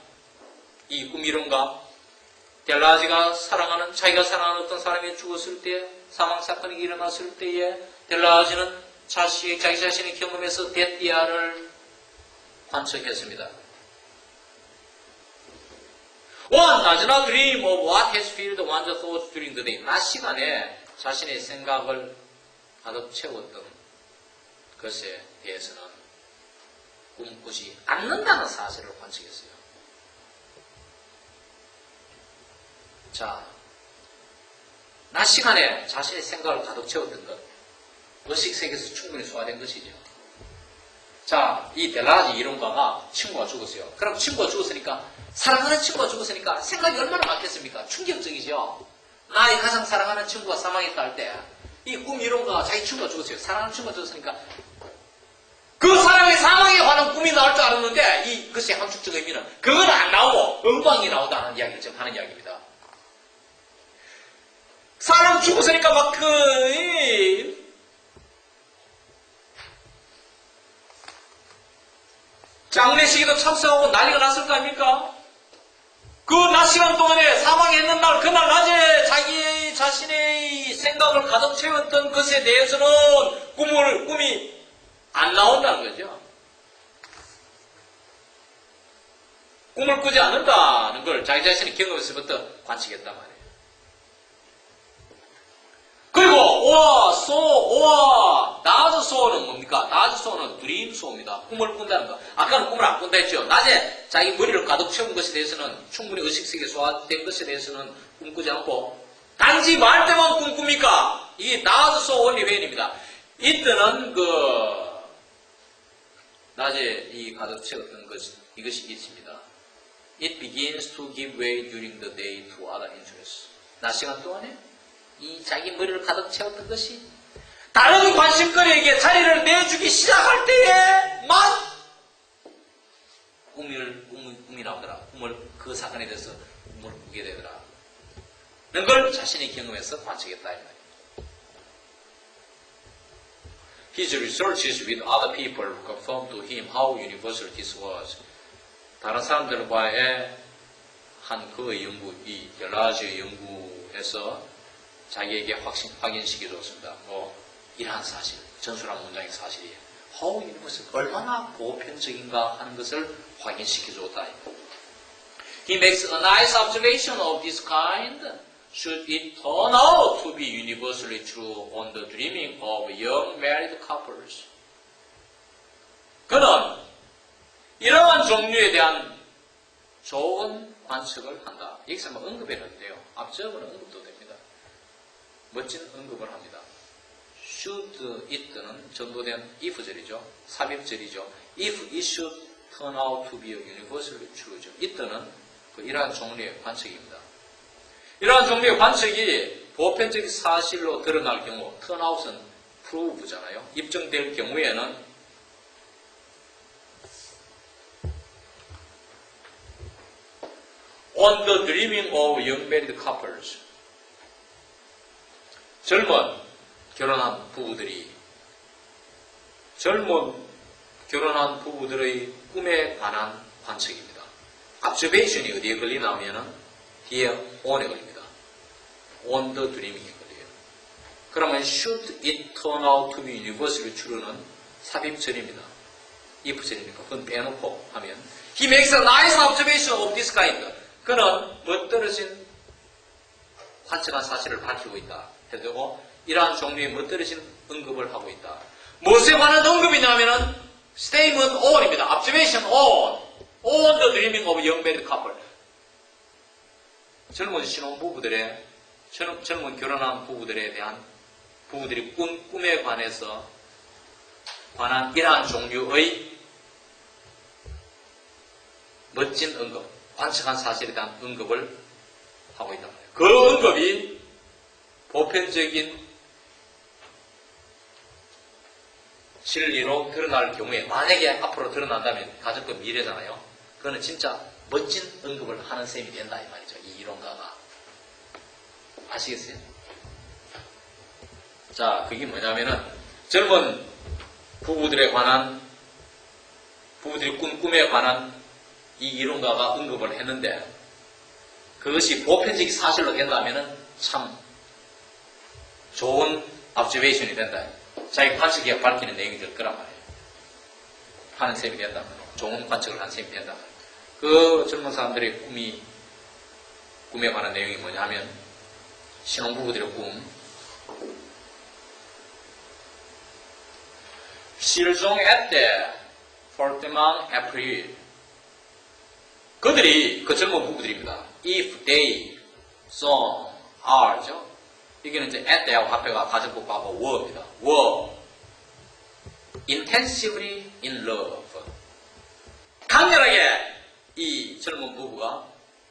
이 꿈이론가 델라지가 자기가 사랑하는 어떤 사람이 죽었을 때, 사망 사건이 일어났을 때에 델라지는 자기 자신의 경험에서 데띠아를 관측했습니다. One does not dream of what has filled one's thoughts during the day. 낮 시간에 자신의 생각을 가득 채웠던 것에 대해서는 꿈꾸지 않는다는 사실을 관측했어요. 자, 낮 시간에 자신의 생각을 가득 채웠던 것, 의식세계에서 충분히 소화된 것이죠. 자, 이 델라지 이론가가 친구가 죽었어요. 그럼 친구가 죽었으니까, 사랑하는 친구가 죽었으니까 생각이 얼마나 많겠습니까? 충격적이죠. 나의 가장 사랑하는 친구가 사망했다 할 때, 이 꿈 이론가가 자기 친구가 죽었어요. 사랑하는 친구가 죽었으니까 그 사람의 사망에 관한 꿈이 나올 줄 알았는데 이것의 함축적 의미는 그건 안 나오고 음방이 나오다는 이야기를 지금 하는 이야기입니다. 사람 죽었으니까 막 장례식에도 참석하고 난리가 났을 거 아닙니까? 그 낮 시간 동안에 사망했는 날, 그날 낮에 자기 자신의 생각을 가득 채웠던 것에 대해서는 꿈이 안 나온다는 거죠. 꿈을 꾸지 않는다는 걸 자기 자신의 경험에서부터 관측했단 말이에요. 그리고 나즈 소는 뭡니까? 나즈 소는 드림 소입니다. 꿈을 꾼다는 거. 아까는 꿈을 안 꾼다 했죠. 낮에 자기 머리를 가득 채운 것에 대해서는 충분히 의식세계에 소화된 것에 대해서는 꿈꾸지 않고 단지 말 때만 꿈꿉니까? 이게 나즈 소 원리 회원입니다. 이때는 낮에 이 가득 채웠던 이것이 있습니다. It begins to give way during the day to other interests. 낮 시간 동안에 이 자기 머리를 가득 채웠던 것이 다른 관심거리에게 자리를 내주기 시작할 때에만 꿈이 나오더라. 그 사건에 대해서 꿈을 꾸게 되더라. 는 걸 자신의 경험에서 관측했다. 이 말이에요. His researches with other people confirmed to him how universal this was. 다른 사람들과의 한 그의 연구, 이 델라지의 연구에서 자기에게 확인시켜 줬습니다. 이러한 사실, 전술한 문장의 사실이에요. How universal, 얼마나 보편적인가 하는 것을 확인시켜 줬다. He makes a nice observation of this kind. Should it turn out to be universally true on the dreaming of young married couples? 그는 이러한 종류에 대한 좋은 관측을 한다. 여기서 언급을 하는데요. 앞쪽으로는 언급도 됩니다. 멋진 언급을 합니다. Should it는 전도된 if절이죠. 삽입절이죠. If it should turn out to be universally true죠. it는 이러한 종류의 관측입니다. 이러한 종류의 관측이 보편적인 사실로 드러날 경우, turn out은 prove잖아요. 입증될 경우에는 on the dreaming of young married couples. 젊은 결혼한 부부들의 꿈에 관한 관측입니다. observation이 어디에 걸리냐면은 뒤에 on에 걸립니다. on the dreaming에 걸려요. 그러면 should it turn out to be universally true는 삽입절입니다. if절이니까 그건 빼놓고 하면 he makes a nice observation of this kind. 그는 멋들어진 관측한 사실을 밝히고 있다. 해도 이러한 종류의 멋들어진 언급을 하고 있다. 무엇에 관한 언급이냐면은 statement on입니다. observation on the dreaming of young married couple. 젊은 신혼부부들의 젊은 결혼한 부부들에 대한 부부들이 꿈에 관한 이러한 종류의 멋진 언급, 관측한 사실에 대한 언급을 하고 있단 말이에요. 그 언급이 보편적인 진리로 드러날 경우에, 만약에 앞으로 드러난다면 가족과 미래잖아요. 그거는 진짜 멋진 언급을 하는 셈이 된다 이 말이죠. 이 이론가가. 아시겠어요? 자, 그게 뭐냐면은 젊은 부부들에 관한, 부부들이 꿈에 관한 이 이론가가 언급을 했는데 그것이 보편적인 사실로 된다면은 참 좋은 observation이 된다. 자기 관측에 밝히는 내용이 될 거란 말이에요. 하는 셈이 된다면, 좋은 관측을 하는 셈이 된다면. 그 젊은 사람들의 꿈에 관한 내용이 뭐냐면, 신혼부부들의 꿈. 실종했대, 폴트망 에프릴. 그들이, 그 젊은 부부들입니다. If they, so, are죠. 여기는 이제 at the하고 앞에가 가정법하고 were입니다. were intensively in love. 강렬하게 이 젊은 부부가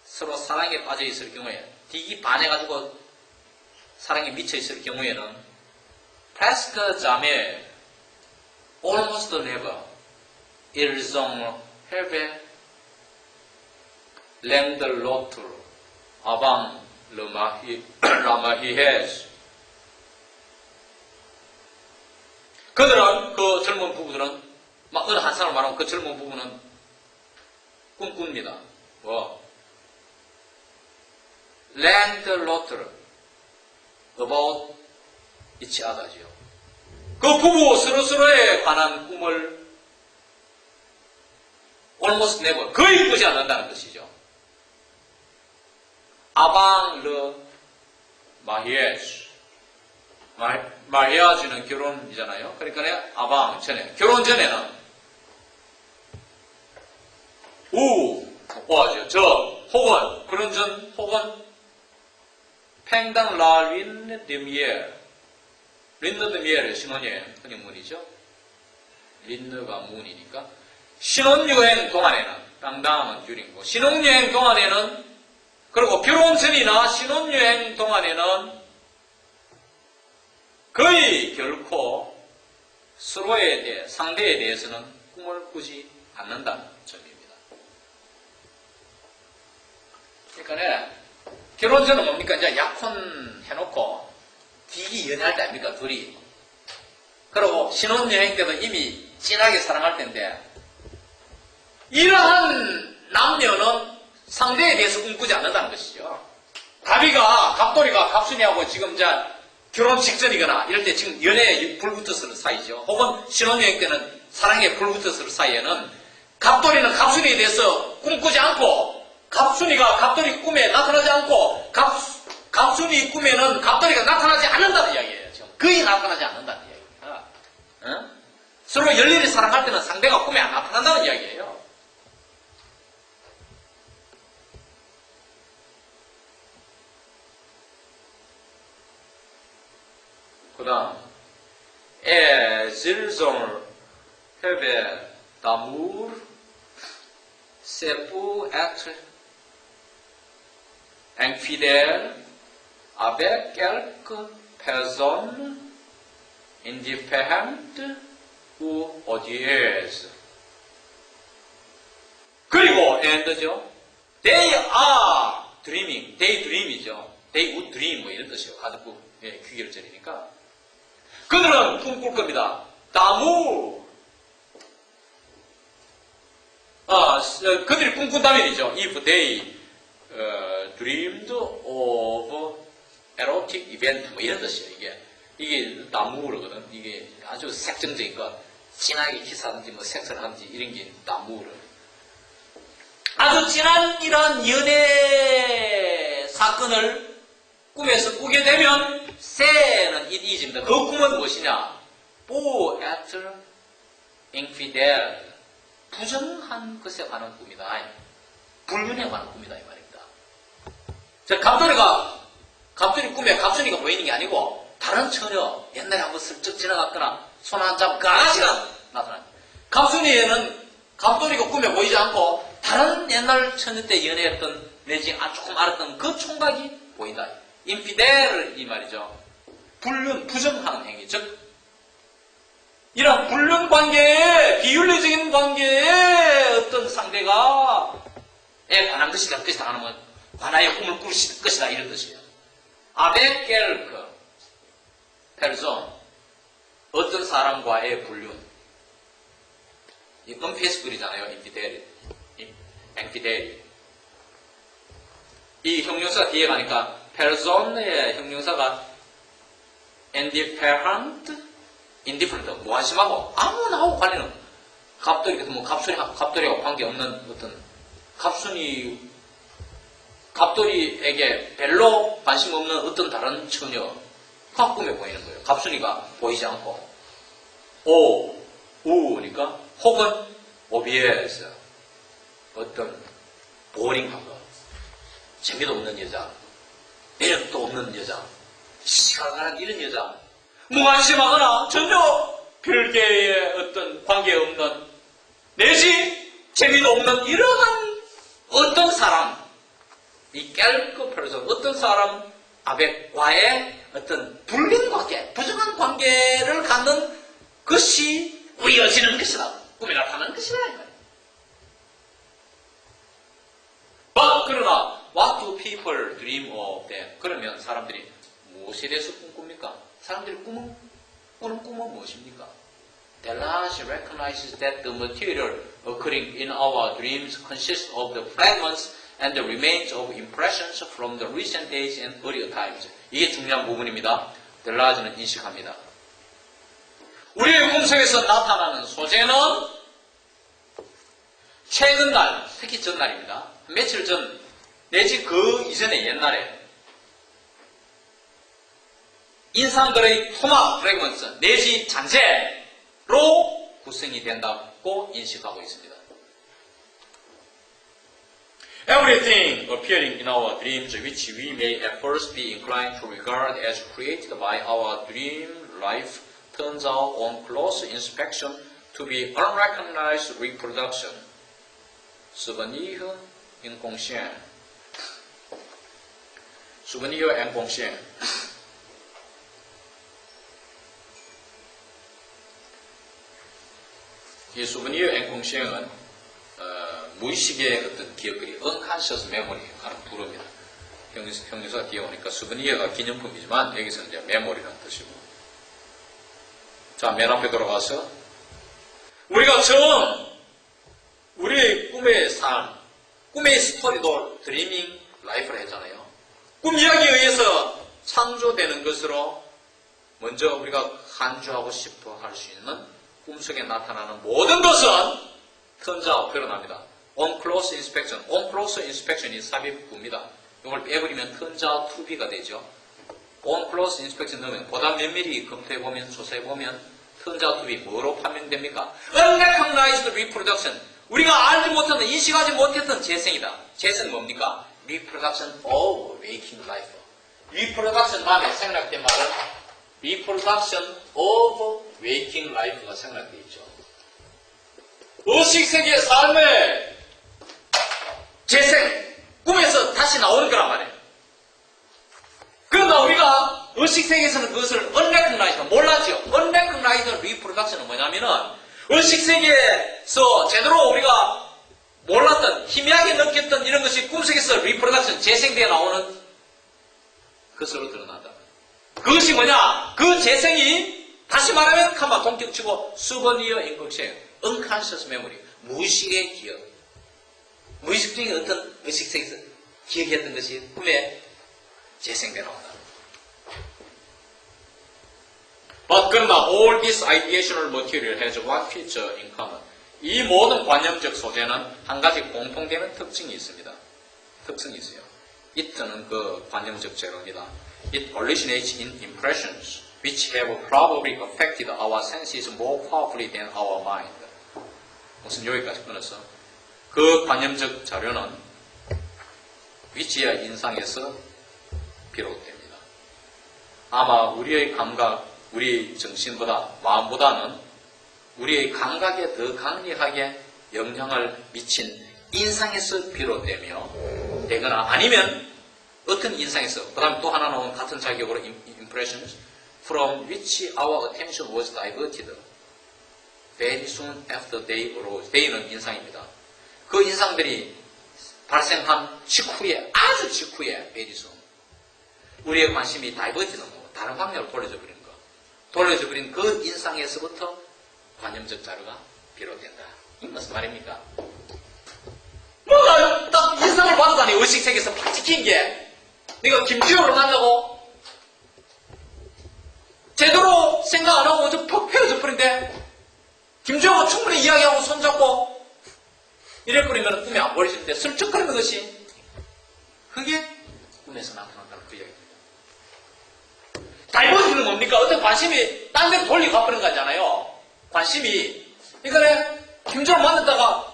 서로 사랑에 빠져 있을 경우에, 딕이 반해가지고 사랑에 미쳐 있을 경우에는 presque jamais, almost never, ils ont rêvé l'un de l'autre avant le mariage. 그들은, 그 젊은 부부들은, 막 어느 한 사람을 말하면 그 젊은 부부는 꿈꿉니다. 뭐, land l'autre about each other죠. 그 부부 서로서로에 관한 꿈을 almost never, 거의 꾸지 않는다는 것이죠. avant le mariage. mariage는 결혼이잖아요. 그러니까 avant 전에, 결혼 전에는 뭐하죠? 저, 혹은, 그런 전, 혹은 팽당 라 린느 데미엘. 린느 데미엘의 신혼여행, 흔히문이죠. 린느가 문이니까. 신혼여행 동안에는, 팽당은 듀링고, 신혼여행 동안에는, 그리고 결혼 전이나 신혼여행 동안에는 거의 결코 서로에 대해, 상대에 대해서는 꿈을 꾸지 않는다는 점입니다. 그러니까 결혼 전은 뭡니까? 이제 약혼 해놓고 딕이 연애할 때 아닙니까? 둘이. 그리고 신혼여행 때도 이미 진하게 사랑할 텐데 이러한 남녀는 상대에 대해서 꿈꾸지 않는다는 것이죠. 갑돌이가 갑순이하고 지금 결혼 직전이거나 이럴 때 지금 연애에 불붙었을 사이죠. 혹은 신혼여행 때는 사랑에 불붙었을 사이에는 갑돌이는 갑순이에 대해서 꿈꾸지 않고 갑순이가 갑돌이 꿈에 나타나지 않고 갑순이 꿈에는 갑돌이가 나타나지 않는다는 이야기예요. 지금 거의 나타나지 않는다는 이야기입니다. 어? 서로 열렬히 사랑할 때는 상대가 꿈에 안 나타난다는 이야기예요. 그 다음, ils ont rêvé d'amour, c'est pour être infidèle avec quelques personnes indifférentes ou odieuses. 그리고 and죠. They are dreaming. They dream이죠. They would dream 뭐 이런 뜻이에요. 가득부 귀결절이니까. 그들은 꿈꿀 겁니다. 다무. 그들이 꿈꾼다면이죠. If they dreamed of erotic event 뭐 이런 뜻이에요. 이게 다무르거든. 이게 아주 색정적인 것, 진하게 키스하든지 뭐 섹스를 하든지 이런 게 다무르. 아주 진한 이런 연애 사건을 꿈에서 꾸게 되면 새는 이집니다. 그 꿈은 무엇이냐? Pour être infidèle. 부정한 것에 관한 꿈이다. 불륜에 관한 꿈이다 이 말입니다. 갑돌이 꿈에 갑순이가 보이는 게 아니고 다른 처녀, 옛날에 한번 슬쩍 지나갔거나 손 한 잡고 그 아가씨가 나타납니다. 갑순이에는 갑돌이가 꿈에 보이지 않고 다른 옛날 천년 때 연애했던 내지 조금 알았던 그 총각이 보인다. 인피델 이 말이죠. 불륜, 부정하는 행위. 즉 이런 불륜 관계에 비윤리적인 관계에 어떤 상대가 관한 것이다. 하는 관아의 꿈을 꿀 것이다. 이런 뜻이에요. 아베겔크 페르손 어떤 사람과의 불륜. 이건 페이스불이잖아요. 인피델이. 이 형용사 뒤에 가니까 페르손의 형용사가 indifferent, 무관심하고 아무나하고 관련은 갑돌이하고 관계없는 어떤 갑돌이에게 별로 관심 없는 어떤 다른 처녀가 꿈에 보이는 거예요. 갑순이가 보이지 않고 우니까 혹은 오비에서 어떤 보링한 거, 재미도 없는 여자, 매력도 없는 여자, 시각한 이런 여자, 무관심하거나 전혀 별개의 어떤 관계없는 내지 재미도 없는 이러한 어떤 사람, 이 깰급해서 어떤 사람 아벡과의 어떤 불린 관계, 부정한 관계를 갖는 것이 이어지는 것이다. 꿈에 나타나는 것이다. 그러나 what do people dream of them? 그러면 사람들이 무엇에 대해서 꿈꿉니까? 사람들이 꾸는 꿈은 무엇입니까? Delage recognizes that the material occurring in our dreams consists of the fragments and the remains of impressions from the recent days and earlier times. 이게 중요한 부분입니다. 델라즈는 인식합니다. 우리의 꿈속에서 나타나는 소재는 최근 날, 특히 전날입니다. 며칠 전, 내지 그 이전에 옛날에 인상들의 토막 프레그먼스 내지 잔재로 구성이 된다고 인식하고 있습니다. Everything appearing in our dreams which we may at first be inclined to regard as created by our dream life turns out on close inspection to be unrecognized reproduction. Souvenir inconscient. Souvenir inconscient. 이 souvenir inconscient은 무의식의 어떤 기억들이 unconscious memory라는 부릅니다. 형용사가 뒤에 오니까 souvenir가 기념품이지만 여기서는 이제 메모리라는 뜻이고. 자, 맨 앞에 돌아가서 우리가 처음 우리의 꿈의 삶, 꿈의 스토리도 드리밍 라이프를 했잖아요. 꿈 이야기에 의해서 창조되는 것으로 먼저 우리가 간주하고 싶어 할 수 있는 꿈속에 나타나는 모든 것은 turns out 표현합니다. On close inspection. On close inspection이 삽입구입니다. 이걸 빼버리면 turns out to be가 되죠. On close inspection 넣으면 보다 면밀히 검토해보면 조사해보면 turns out to be 뭐로 판명됩니까? Unrecognized reproduction. 우리가 알지 못했던, 인식하지 못했던 재생이다. 재생은 뭡니까? Reproduction of waking life. Reproduction 다음에 생략된 말은 Reproduction of waking life가 생략되어 있죠. 의식세계의 삶의 재생, 꿈에서 다시 나오는 거란 말이에요. 그러나 우리가 의식세계에서는 그것을 unrecognized, 몰랐죠. unrecognized reproduction은 뭐냐면은 의식세계에서 제대로 우리가 몰랐던, 희미하게 느꼈던 이런 것이 꿈속에서 reproduction, 재생되어 나오는 것으로 드러난다. 그것이 뭐냐? 그 재생이 다시 말하면 칸마 동격치고 souvenir inconscient, unconscious memory, 무의식의 기억. 무의식적인 어떤 의식세계에서 기억했던 것이 꿈에 재생되어 나온다. But 그러나 all this ideational material has one feature in common. 이 모든 관념적 소재는 한 가지 공통되는 특징이 있습니다. 특성이 있어요. it는 그 관념적 재료입니다. It originates in impressions which have probably affected our senses more powerfully than our mind. 무슨 여기까지 끊어서 그 관념적 자료는 위치와 인상에서 비롯됩니다. 아마 우리의 감각, 우리 정신보다, 마음보다는 우리의 감각에 더 강력하게 영향을 미친 인상에서 비롯되며 되거나 아니면 어떤 인상에서 그 다음에 또 하나 나오는 같은 자격으로 impressions from which our attention was diverted very soon after they arose. day는 인상입니다. 그 인상들이 발생한 직후에 아주 직후에 very soon 우리의 관심이 diverted는 뭐 다른 방향으로 돌려져 버리는 거. 돌려져 버린 그 인상에서부터 관념적 자료가 비롯된다. 이 무슨 말입니까? 뭐가 딱 인상을 받았다니 의식세계에서 팍 찍힌 게 내가 김지호를 만나고 제대로 생각 안 하고 저 퍽 헤어져 버린데 김지호가 충분히 이야기하고 손잡고 이럴 거리면 꿈이 안 버리시는데 슬쩍거리는 것이 그게 꿈에서 나타난다는 그 이야기입니다. 다이버트는 뭡니까? 어떤 관심이 딴 데로 돌리고 가버리는 거잖아요. 관심이 그러니까 김지호를 만났다가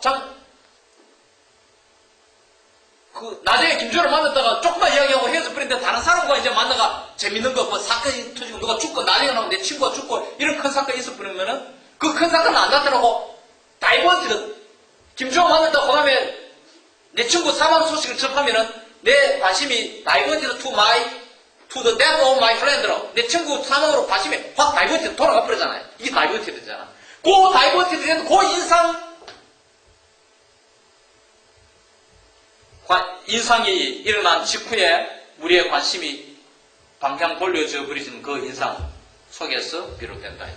나중에 김주호를 만났다가 조금만 이야기하고 헤어져 버리는데 다른 사람과 이제 만나가 재밌는 거, 뭐 사건이 터지고 누가 죽고 나중에 나오면 내 친구가 죽고 이런 큰 사건이 있어 버리면은 그 큰 사건은 안 나타나고 다이버트는 김주호 만났다가 그 다음에 내 친구 사망 소식을 접하면은 내 관심이 다이버트 to the death of my friend로 내 친구 사망으로 관심이 확 다이버트 돌아가 버리잖아요. 이게 다이버트잖아. 그 다이버트 된 그 인상이 일어난 직후에 우리의 관심이 방향 돌려져 버리는 그 인상 속에서 비롯된다.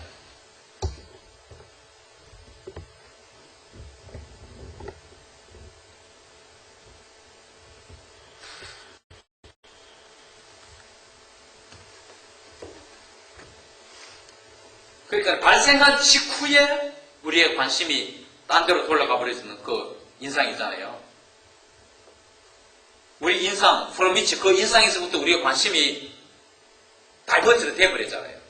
그러니까 발생한 직후에 우리의 관심이 딴 데로 돌아가 버리는 그 인상이잖아요. 우리 인상, from which 그 인상에서부터 우리의 관심이 다이버트로 돼버렸잖아요.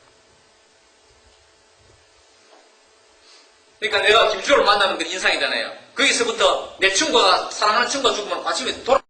그러니까 내가 김주호를 만나는 그 인상이잖아요. 거기서부터 내 친구가, 사랑하는 친구가 죽으면 관심이 돌아